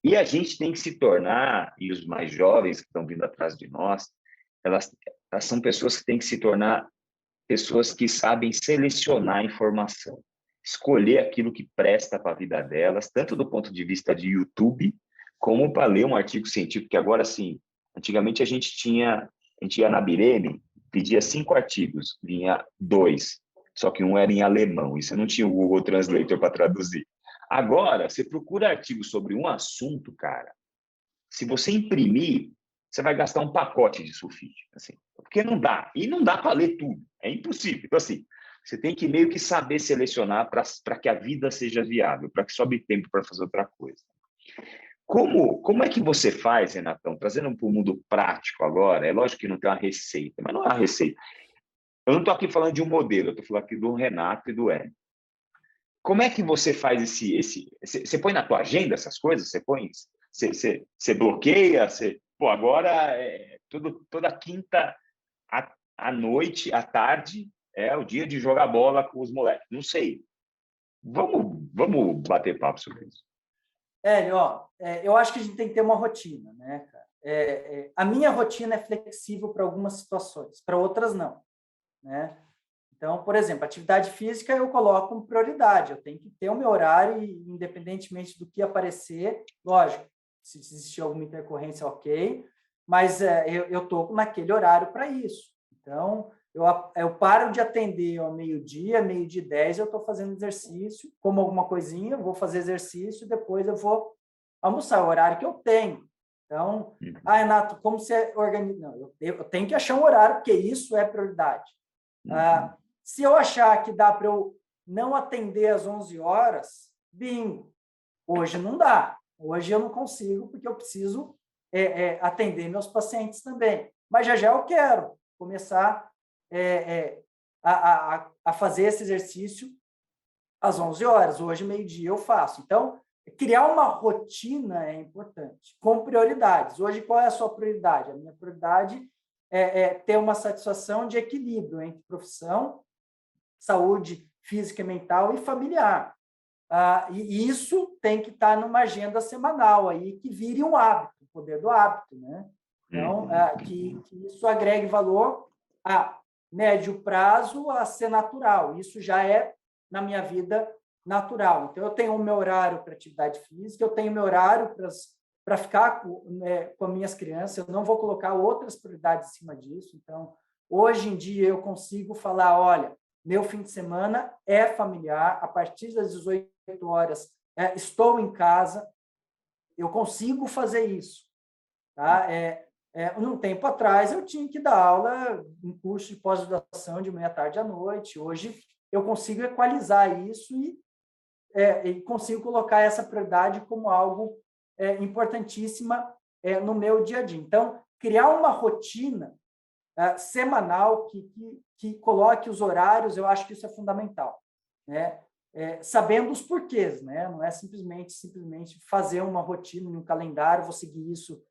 E a gente tem que se tornar, e os mais jovens que estão vindo atrás de nós, elas são pessoas que têm que se tornar pessoas que sabem selecionar a informação, escolher aquilo que presta para a vida delas, tanto do ponto de vista de YouTube, como para ler um artigo científico, que agora, sim, antigamente a gente ia na Bireme, pedia 5 artigos, vinha 2, só que um era em alemão, e você não tinha o Google Translator para traduzir. Agora, você procura artigos sobre um assunto, cara, se você imprimir, você vai gastar um pacote de sulfite, assim, porque não dá. E não dá para ler tudo, é impossível. Então, assim, você tem que meio que saber selecionar para que a vida seja viável, para que sobre tempo para fazer outra coisa. Como é que você faz, Renatão, trazendo para o mundo prático agora? É lógico que não tem uma receita, mas não é uma receita. Eu não estou aqui falando de um modelo, eu estou falando aqui do Renato e do Hélio. Como é que você faz você põe na tua agenda essas coisas? Você bloqueia? Pô, agora toda quinta à noite, à tarde, é o dia de jogar bola com os moleques. Não sei. Vamos bater papo sobre isso. Eu acho que a gente tem que ter uma rotina, né, cara? A minha rotina é flexível para algumas situações, para outras não, né? Então, por exemplo, atividade física eu coloco como prioridade. Eu tenho que ter o meu horário, independentemente do que aparecer. Lógico, se existir alguma intercorrência, ok. mas eu estou naquele horário para isso. Então, eu paro de atender ao meio-dia, meio-dia e 10, eu estou fazendo exercício, como alguma coisinha, vou fazer exercício, depois eu vou almoçar, é o horário que eu tenho. Então, Renato, como você organiza? Não, eu tenho que achar um horário, porque isso é prioridade. Se eu achar que dá para eu não atender às 11 horas, bingo, hoje não dá. Hoje eu não consigo, porque eu preciso atender meus pacientes também. Mas já eu quero começar a fazer esse exercício às 11 horas. Hoje, meio-dia, eu faço. Então, criar uma rotina é importante, com prioridades. Hoje, qual é a sua prioridade? A minha prioridade é ter uma satisfação de equilíbrio entre profissão, saúde física e mental e familiar. E isso tem que estar numa agenda semanal, aí, que vire um hábito, o poder do hábito, né? Então, que isso agregue valor a médio prazo a ser natural. Isso já é, na minha vida, natural. Então, eu tenho o meu horário para atividade física, eu tenho o meu horário para ficar com as minhas crianças, eu não vou colocar outras prioridades em cima disso. Então, hoje em dia, eu consigo falar, olha, meu fim de semana é familiar, a partir das 18 horas estou em casa, eu consigo fazer isso. Tá? Um tempo atrás, eu tinha que dar aula em curso de pós-graduação de manhã, tarde à noite. Hoje, eu consigo equalizar isso e consigo colocar essa prioridade como algo importantíssima no meu dia a dia. Então, criar uma rotina semanal que coloque os horários, eu acho que isso é fundamental, né? Sabendo os porquês, né? Não é simplesmente fazer uma rotina em um calendário, vou seguir isso.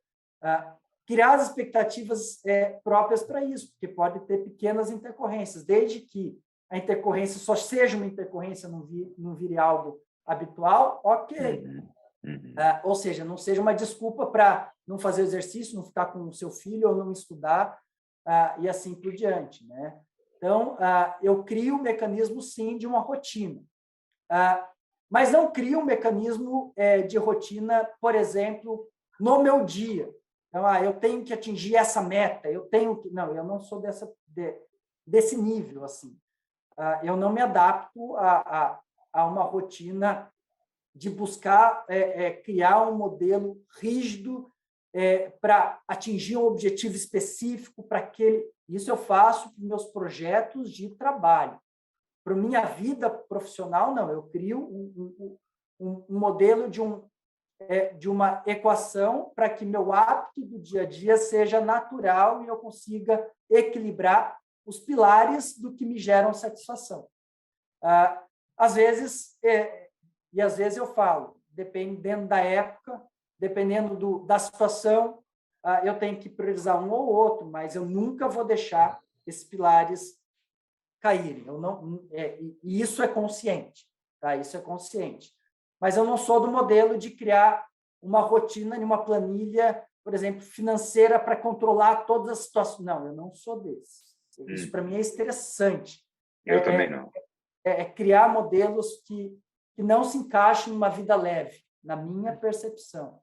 Criar as expectativas próprias para isso, porque pode ter pequenas intercorrências, desde que a intercorrência só seja uma intercorrência, não vire algo habitual, ok. Ou seja, não seja uma desculpa para não fazer exercício, não ficar com o seu filho ou não estudar, e assim por diante, né? Então, eu crio um mecanismo, sim, de uma rotina. Mas não crio um mecanismo de rotina, por exemplo, no meu dia. Então, eu tenho que atingir essa meta, eu tenho que... Não, eu não sou desse nível, assim. Eu não me adapto a uma rotina de buscar criar um modelo rígido para atingir um objetivo específico para aquele. Isso eu faço para meus projetos de trabalho. Para minha vida profissional, não. Eu crio um modelo de uma equação para que meu hábito do dia a dia seja natural e eu consiga equilibrar os pilares do que me geram satisfação. Às vezes eu falo, dependendo da época, dependendo da situação, eu tenho que priorizar um ou outro, mas eu nunca vou deixar esses pilares caírem. E isso é consciente, tá? Isso é consciente. Mas eu não sou do modelo de criar uma rotina, uma planilha, por exemplo, financeira para controlar todas as situações. Não, eu não sou desse. Isso para mim é estressante. Eu também não. Criar modelos que não se encaixem numa vida leve, na minha percepção.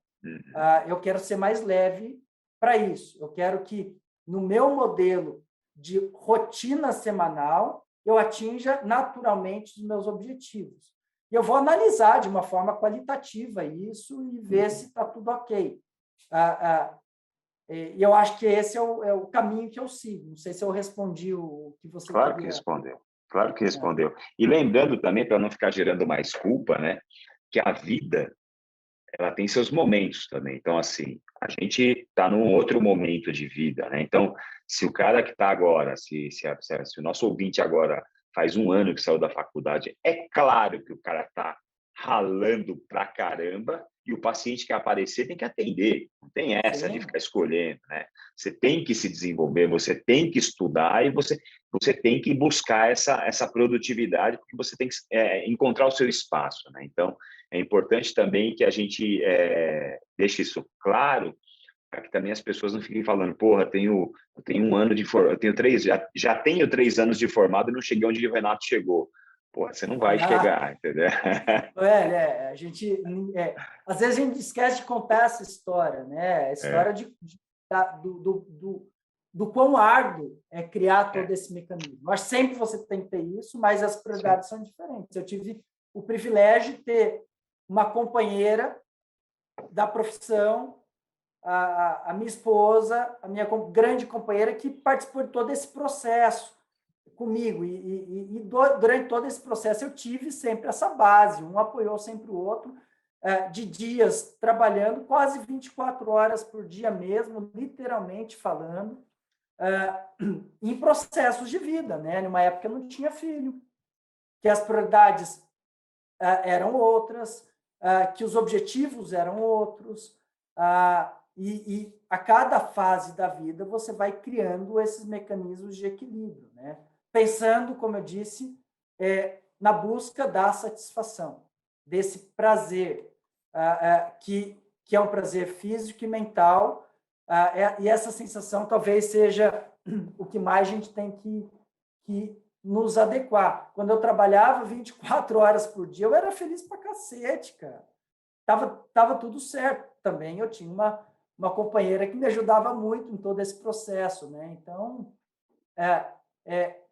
Eu quero ser mais leve para isso. Eu quero que, no meu modelo de rotina semanal, eu atinja naturalmente os meus objetivos. E eu vou analisar de uma forma qualitativa isso e ver se está tudo ok. E eu acho que esse é o caminho que eu sigo. Não sei se eu respondi o que você Claro queria. que respondeu. Claro que respondeu. E lembrando também, para não ficar gerando mais culpa, né, que a vida ela tem seus momentos também. Então, assim, a gente está num outro momento de vida, né? Então, se o cara que está agora, se o nosso ouvinte agora faz 1 ano que saiu da faculdade, é claro que o cara está ralando pra caramba e o paciente que aparecer tem que atender. Não tem essa de ficar escolhendo, né? Você tem que se desenvolver, você tem que estudar e você tem que buscar essa produtividade, porque você tem que encontrar o seu espaço, né? Então, é importante também que a gente deixe isso claro, para que também as pessoas não fiquem falando, porra, eu tenho 1 ano de eu tenho 3, já tenho 3 anos de formado e não cheguei onde o Renato chegou. Porra, você não vai chegar, entendeu? A gente, às vezes a gente esquece de contar essa história, né? A história do quão árduo é criar todo esse mecanismo. Mas sempre você tem que ter isso, mas as prioridades são diferentes. Eu tive o privilégio de ter uma companheira da profissão, a minha esposa, a minha grande companheira, que participou de todo esse processo comigo. Durante todo esse processo, eu tive sempre essa base, um apoiou sempre o outro, de dias trabalhando quase 24 horas por dia mesmo, literalmente falando, em processos de vida, né? Numa época eu não tinha filho, que as prioridades eram outras, que os objetivos eram outros, e a cada fase da vida você vai criando esses mecanismos de equilíbrio, né? Pensando, como eu disse, na busca da satisfação, desse prazer, que é um prazer físico e mental, e essa sensação talvez seja o que mais a gente tem que nos adequar. Quando eu trabalhava 24 horas por dia, eu era feliz pra cacete, cara. Tava tudo certo. Também eu tinha uma companheira que me ajudava muito em todo esse processo, né? Então,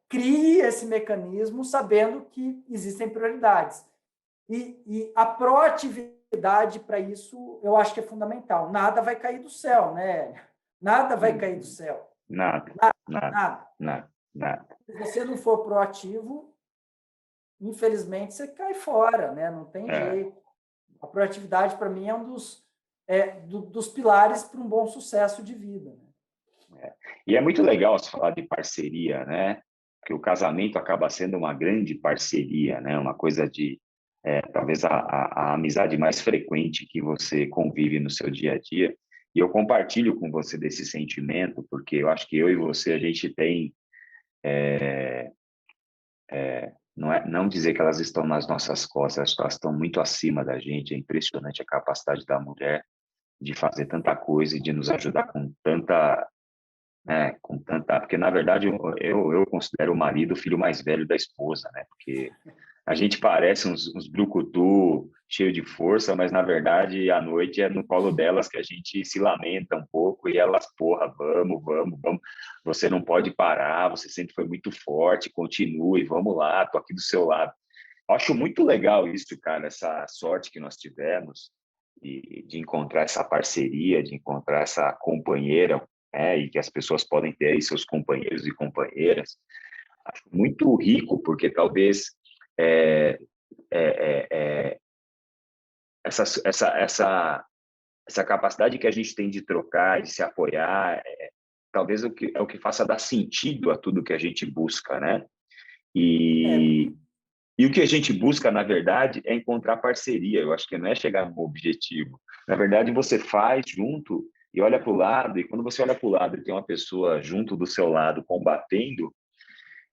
crie esse mecanismo sabendo que existem prioridades. E a proatividade para isso, eu acho que é fundamental. Nada vai cair do céu, né? Nada vai cair do céu. Nada. Se você não for proativo, infelizmente, você cai fora, né? Não tem jeito. A proatividade, para mim, é um dos pilares para um bom sucesso de vida. Né? E é muito legal se falar de parceria, né? Porque o casamento acaba sendo uma grande parceria, né? Uma coisa de talvez a amizade mais frequente que você convive no seu dia a dia. E eu compartilho com você desse sentimento, porque eu acho que eu e você, a gente tem... não dizer que elas estão nas nossas costas, acho que elas estão muito acima da gente. É impressionante a capacidade da mulher de fazer tanta coisa e de nos ajudar com tanta... porque na verdade eu considero o marido o filho mais velho da esposa, né? Porque a gente parece uns brucutu cheio de força, mas na verdade à noite é no colo delas que a gente se lamenta um pouco e elas, porra, vamos, você não pode parar, você sempre foi muito forte, continue, vamos lá, tô aqui do seu lado. Acho muito legal isso, cara, essa sorte que nós tivemos de encontrar essa parceria, de encontrar essa companheira, e que as pessoas podem ter aí seus companheiros e companheiras. Acho muito rico, porque talvez essa capacidade que a gente tem de trocar, de se apoiar, talvez é o que faça dar sentido a tudo que a gente busca, né? E o que a gente busca, na verdade, é encontrar parceria. Eu acho que não é chegar no objetivo. Na verdade, você faz junto e olha para o lado, e quando você olha para o lado e tem uma pessoa junto do seu lado combatendo,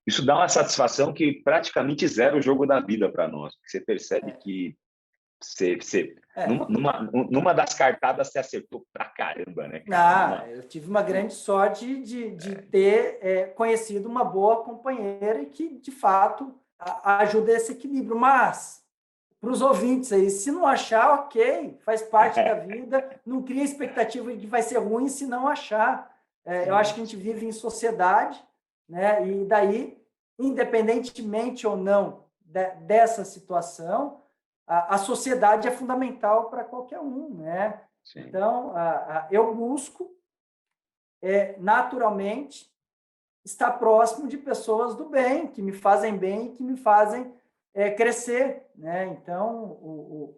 isso dá uma satisfação que praticamente zera o jogo da vida para nós. Você percebe que numa das cartadas você acertou pra caramba, né, cara? Eu tive uma grande sorte de ter conhecido uma boa companheira e que, de fato, ajuda esse equilíbrio. Mas, para os ouvintes aí, se não achar, ok, faz parte da vida, não cria expectativa de que vai ser ruim se não achar. Eu acho que a gente vive em sociedade, né? E daí, independentemente ou não dessa situação, a sociedade é fundamental para qualquer um, né? Sim. Então, eu busco, naturalmente, estar próximo de pessoas do bem, que me fazem bem e que me fazem crescer, né? Então,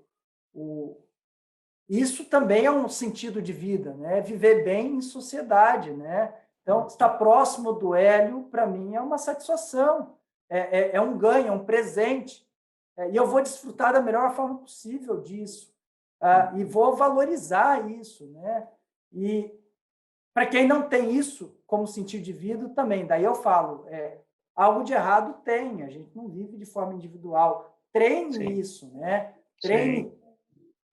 isso também é um sentido de vida, né? Viver bem em sociedade, né? Então, estar próximo do Hélio, para mim, é uma satisfação, é um ganho, é um presente. E eu vou desfrutar da melhor forma possível disso. E vou valorizar isso, né? E para quem não tem isso como sentido de vida também, daí eu falo, algo de errado tem, a gente não vive de forma individual. Treine Sim. isso, né? Treine Sim.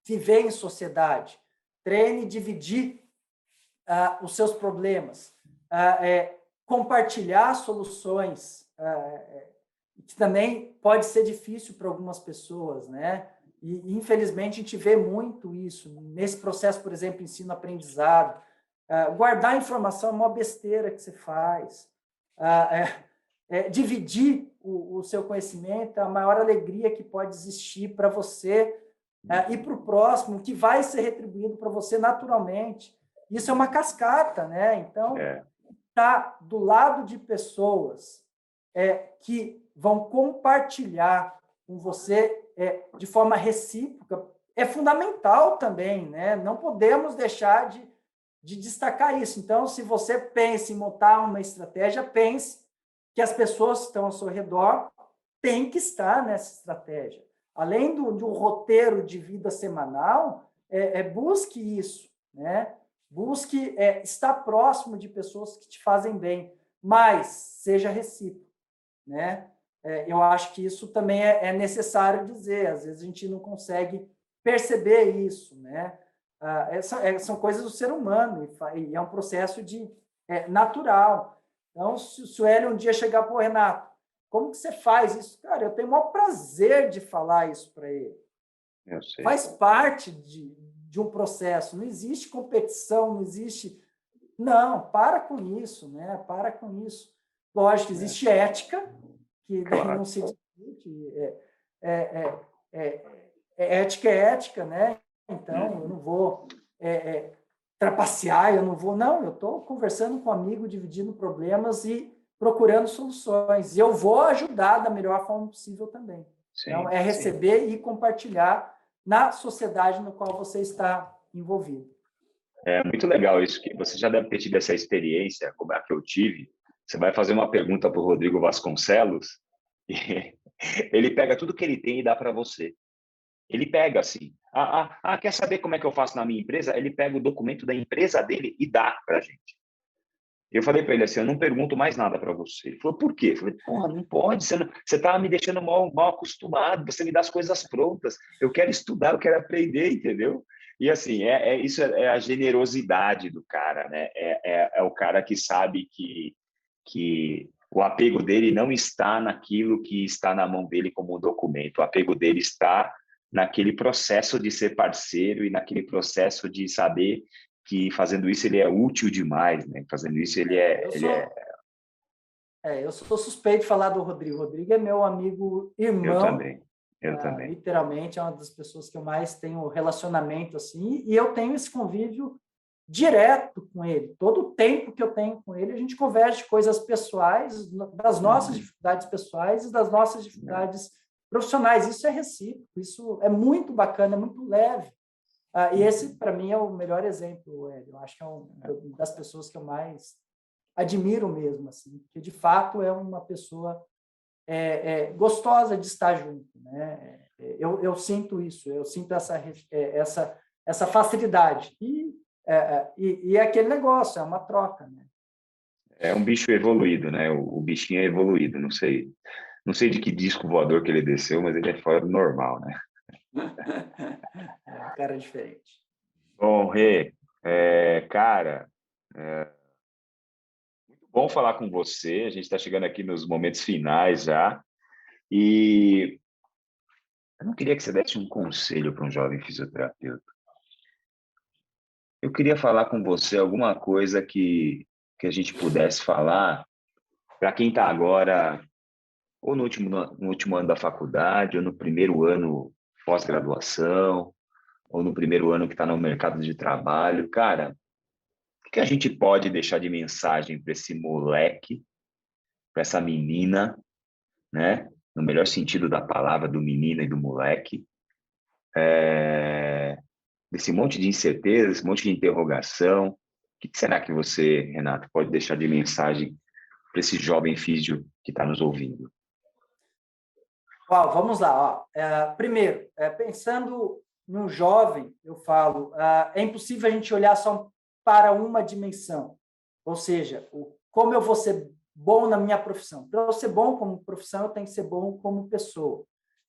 viver em sociedade, treine dividir os seus problemas, compartilhar soluções, que também pode ser difícil para algumas pessoas, né? E, infelizmente, a gente vê muito isso nesse processo, por exemplo, ensino-aprendizado. Guardar informação é uma besteira que você faz. Dividir o seu conhecimento é a maior alegria que pode existir para você e para o próximo, que vai ser retribuído para você naturalmente. Isso é uma cascata, né? Então, tá do lado de pessoas que vão compartilhar com você de forma recíproca é fundamental também, né? Não podemos deixar de destacar isso. Então, se você pensa em montar uma estratégia, pense que as pessoas que estão ao seu redor têm que estar nessa estratégia. Além de um roteiro de vida semanal, busque isso, né? Busque estar próximo de pessoas que te fazem bem, mas seja recíproco, né? Eu acho que isso também é necessário dizer. Às vezes a gente não consegue perceber isso, né? São coisas do ser humano e é um processo natural. Então, se o Hélio um dia chegar, pô, Renato, como que você faz isso? Cara, eu tenho o maior prazer de falar isso para ele. Eu sei. Faz parte de um processo. Não existe competição, não existe... Não, para com isso, né? Para com isso. Lógico, existe ética, que não se discute. Ética é ética, né? Então, eu não vou trapacear, eu não vou... Não, eu estou conversando com um amigo, dividindo problemas e procurando soluções. E eu vou ajudar da melhor forma possível também. Sim, então, receber e compartilhar na sociedade no qual você está envolvido. É muito legal isso, que você já deve ter tido essa experiência, como a que eu tive. Você vai fazer uma pergunta para o Rodrigo Vasconcelos e ele pega tudo que ele tem e dá para você. Ele pega assim, quer saber como é que eu faço na minha empresa? Ele pega o documento da empresa dele e dá para a gente. Eu falei para ele assim, eu não pergunto mais nada para você. Ele falou, por quê? Eu falei, porra, não pode, você está me deixando mal acostumado, você me dá as coisas prontas, eu quero estudar, eu quero aprender, entendeu? E assim, isso é a generosidade do cara, né? É o cara que sabe que o apego dele não está naquilo que está na mão dele como um documento, o apego dele está naquele processo de ser parceiro e naquele processo de saber que fazendo isso ele é útil demais, né? Fazendo isso eu sou suspeito de falar do Rodrigo. O Rodrigo é meu amigo irmão. Eu também. Literalmente é uma das pessoas que eu mais tenho relacionamento assim, e eu tenho esse convívio direto com ele. Todo o tempo que eu tenho com ele, a gente conversa de coisas pessoais, das nossas dificuldades pessoais e das nossas dificuldades profissionais. Isso é recíproco, isso é muito bacana, é muito leve. E esse, para mim, é o melhor exemplo, Hélio. Eu acho que é uma das pessoas que eu mais admiro mesmo, assim, porque, de fato, é uma pessoa gostosa de estar junto, né? Eu sinto isso, eu sinto essa facilidade. E é aquele negócio, é uma troca, né? É um bicho evoluído, né? O bichinho é evoluído, não sei de que disco voador que ele desceu, mas ele é fora do normal, né? É um cara diferente. Bom, Rê, cara, muito bom falar com você. A gente está chegando aqui nos momentos finais já. E eu não queria que você desse um conselho para um jovem fisioterapeuta. Eu queria falar com você alguma coisa que a gente pudesse falar para quem está agora, ou no último ano da faculdade, ou no primeiro ano pós-graduação, ou no primeiro ano que está no mercado de trabalho. Cara, o que a gente pode deixar de mensagem para esse moleque, para essa menina, né? No melhor sentido da palavra, do menino e do moleque, desse monte de incerteza, esse monte de interrogação. O que será que você, Renato, pode deixar de mensagem para esse jovem físio que está nos ouvindo? Vamos lá. Primeiro, pensando no jovem, eu falo, é impossível a gente olhar só para uma dimensão. Ou seja, como eu vou ser bom na minha profissão. Para eu ser bom como profissão, eu tenho que ser bom como pessoa.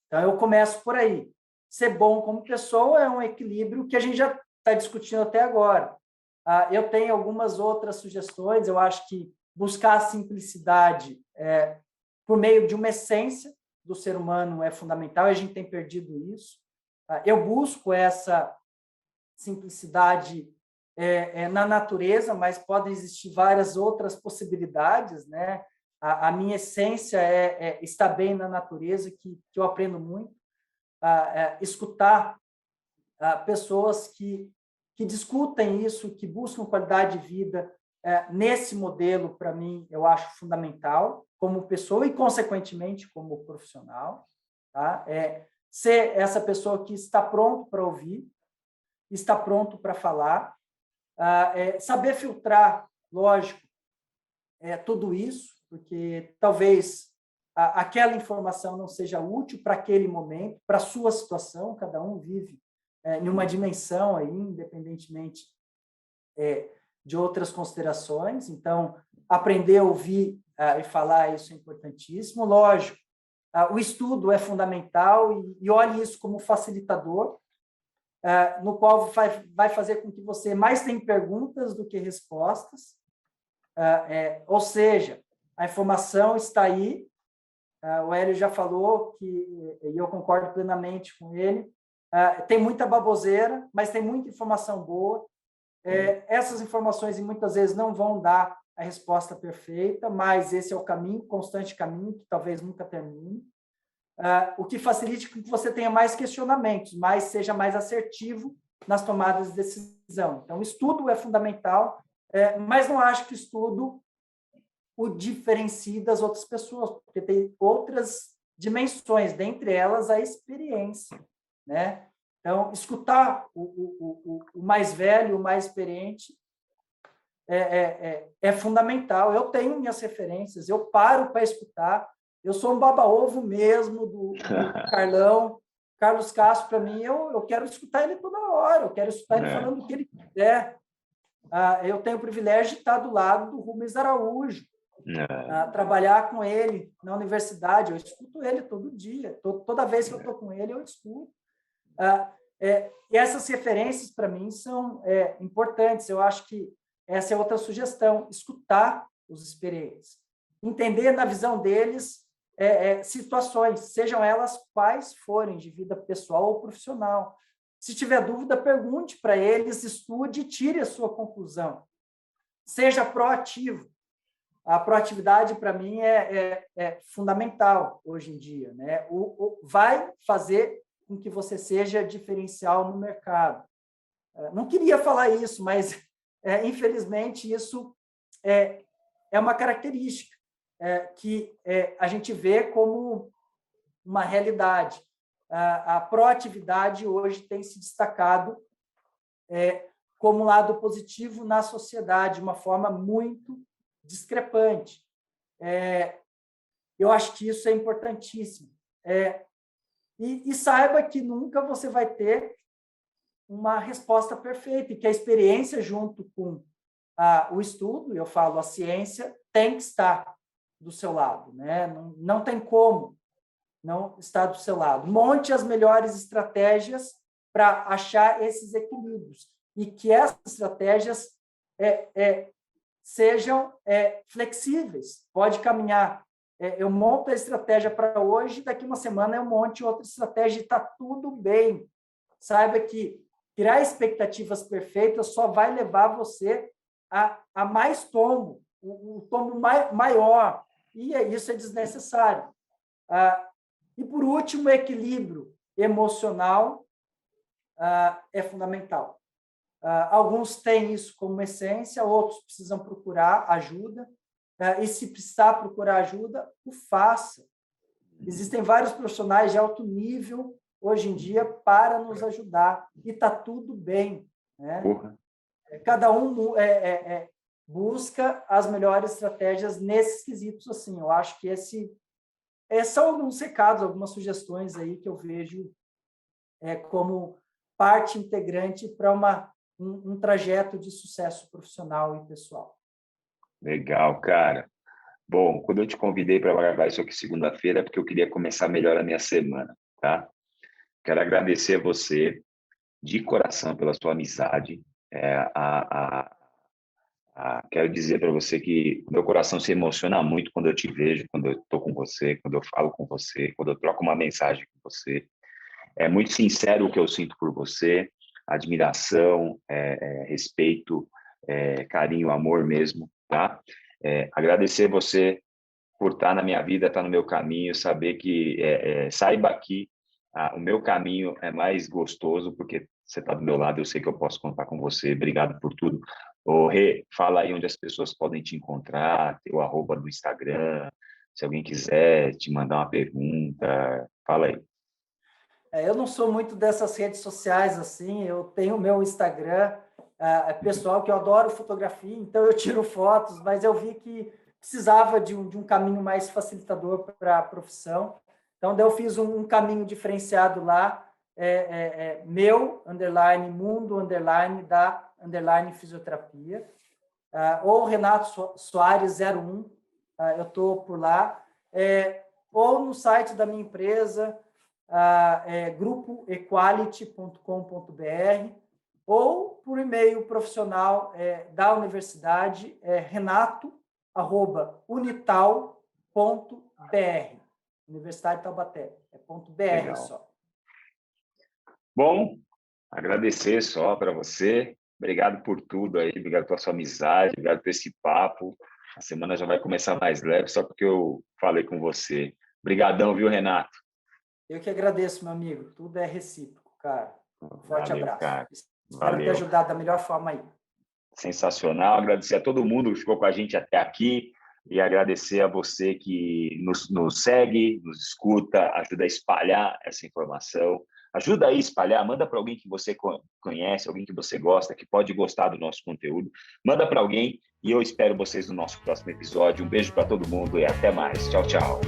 Então, eu começo por aí. Ser bom como pessoa é um equilíbrio que a gente já está discutindo até agora. Eu tenho algumas outras sugestões. Eu acho que buscar a simplicidade por meio de uma essência do ser humano é fundamental, e a gente tem perdido isso. Eu busco essa simplicidade na natureza, mas podem existir várias outras possibilidades, né? A minha essência é estar bem na natureza, que eu aprendo muito, escutar pessoas que discutem isso, que buscam qualidade de vida nesse modelo, para mim, eu acho fundamental, como pessoa e, consequentemente, como profissional. Tá? Ser essa pessoa que está pronto para ouvir, está pronto para falar, saber filtrar, lógico, tudo isso, porque talvez aquela informação não seja útil para aquele momento, para a sua situação, cada um vive em uma dimensão aí, independentemente de outras considerações. Então, aprender a ouvir e falar, isso é importantíssimo. Lógico, o estudo é fundamental e olhe isso como facilitador, no qual vai fazer com que você mais tenha perguntas do que respostas. Ou seja, a informação está aí. O Hélio já falou, e eu concordo plenamente com ele, tem muita baboseira, mas tem muita informação boa. Essas informações, muitas vezes, não vão dar a resposta perfeita, mas esse é o caminho, constante caminho, que talvez nunca termine. O que facilite que você tenha mais questionamentos, mas seja mais assertivo nas tomadas de decisão. Então, o estudo é fundamental, mas não acho que o estudo o diferencie das outras pessoas, porque tem outras dimensões, dentre elas a experiência, né? Então, escutar o mais velho, o mais experiente, é fundamental. Eu tenho minhas referências, eu paro para escutar. Eu sou um baba-ovo mesmo do Carlão. Carlos Castro, para mim, eu quero escutar ele toda hora, eu quero escutar ele falando o que ele quiser. Eu tenho o privilégio de estar do lado do Rubens Araújo, trabalhar com ele na universidade. Eu escuto ele todo dia, toda vez que eu estou com ele, eu escuto. E essas referências, para mim, são importantes. Eu acho que essa é outra sugestão, escutar os experientes, entender na visão deles situações, sejam elas quais forem, de vida pessoal ou profissional. Se tiver dúvida, pergunte para eles, estude e tire a sua conclusão. Seja proativo. A proatividade, para mim, é fundamental hoje em dia, né? Vai fazer com que você seja diferencial no mercado. Não queria falar isso, mas, infelizmente, isso é uma característica que a gente vê como uma realidade. A proatividade hoje tem se destacado como um lado positivo na sociedade, de uma forma muito discrepante. Eu acho que isso é importantíssimo. E saiba que nunca você vai ter uma resposta perfeita, e que a experiência junto com o estudo, eu falo, a ciência, tem que estar do seu lado, né? Não tem como não estar do seu lado. Monte as melhores estratégias para achar esses equilíbrios, e que essas estratégias sejam flexíveis. Pode caminhar. Eu monto a estratégia para hoje, daqui uma semana eu monte outra estratégia e está tudo bem. Saiba que criar expectativas perfeitas só vai levar você a mais tombo, o tombo maior, e isso é desnecessário. E, por último, o equilíbrio emocional é fundamental. Alguns têm isso como essência, outros precisam procurar ajuda, e se precisar procurar ajuda, o faça. Existem vários profissionais de alto nível hoje em dia para nos ajudar, e está tudo bem, né? Cada um busca as melhores estratégias nesses quesitos. Assim, eu acho que são alguns recados, algumas sugestões aí que eu vejo como parte integrante para um trajeto de sucesso profissional e pessoal. Legal, cara. Bom, quando eu te convidei para gravar isso aqui segunda-feira, é porque eu queria começar melhor a minha semana, tá? Quero agradecer a você de coração pela sua amizade. Quero dizer para você que meu coração se emociona muito quando eu te vejo, quando eu estou com você, quando eu falo com você, quando eu troco uma mensagem com você. É muito sincero o que eu sinto por você. admiração, respeito, carinho, amor mesmo, tá? Agradecer você por estar na minha vida, estar no meu caminho, saber que saiba que o meu caminho é mais gostoso, porque você está do meu lado, eu sei que eu posso contar com você. Obrigado por tudo. Ô, Rê, fala aí onde as pessoas podem te encontrar, teu arroba do Instagram, se alguém quiser te mandar uma pergunta, fala aí. Eu não sou muito dessas redes sociais assim, eu tenho o meu Instagram, pessoal, que eu adoro fotografia, então eu tiro fotos, mas eu vi que precisava de um caminho mais facilitador para a profissão. Então, daí eu fiz um caminho diferenciado lá, meu, underline, mundo, underline, da, underline, fisioterapia. Ou Renato Soares 01, eu estou por lá. Ou no site da minha empresa, grupoequality.com.br, ou por e-mail profissional da universidade, renato@unital.br. Universidade de Taubaté. .br. Legal. Só. Bom, agradecer só para você. Obrigado por tudo aí, obrigado pela sua amizade, obrigado por esse papo. A semana já vai começar mais leve, só porque eu falei com você. Obrigadão, viu, Renato? Eu que agradeço, meu amigo. Tudo é recíproco, cara. Forte Valeu, abraço. cara. Espero ter ajudado da melhor forma aí. Sensacional. Agradecer a todo mundo que ficou com a gente até aqui e agradecer a você que nos segue, nos escuta, ajuda a espalhar essa informação. Ajuda aí a espalhar, manda para alguém que você conhece, alguém que você gosta, que pode gostar do nosso conteúdo. Manda para alguém e eu espero vocês no nosso próximo episódio. Um beijo para todo mundo e até mais. Tchau, tchau.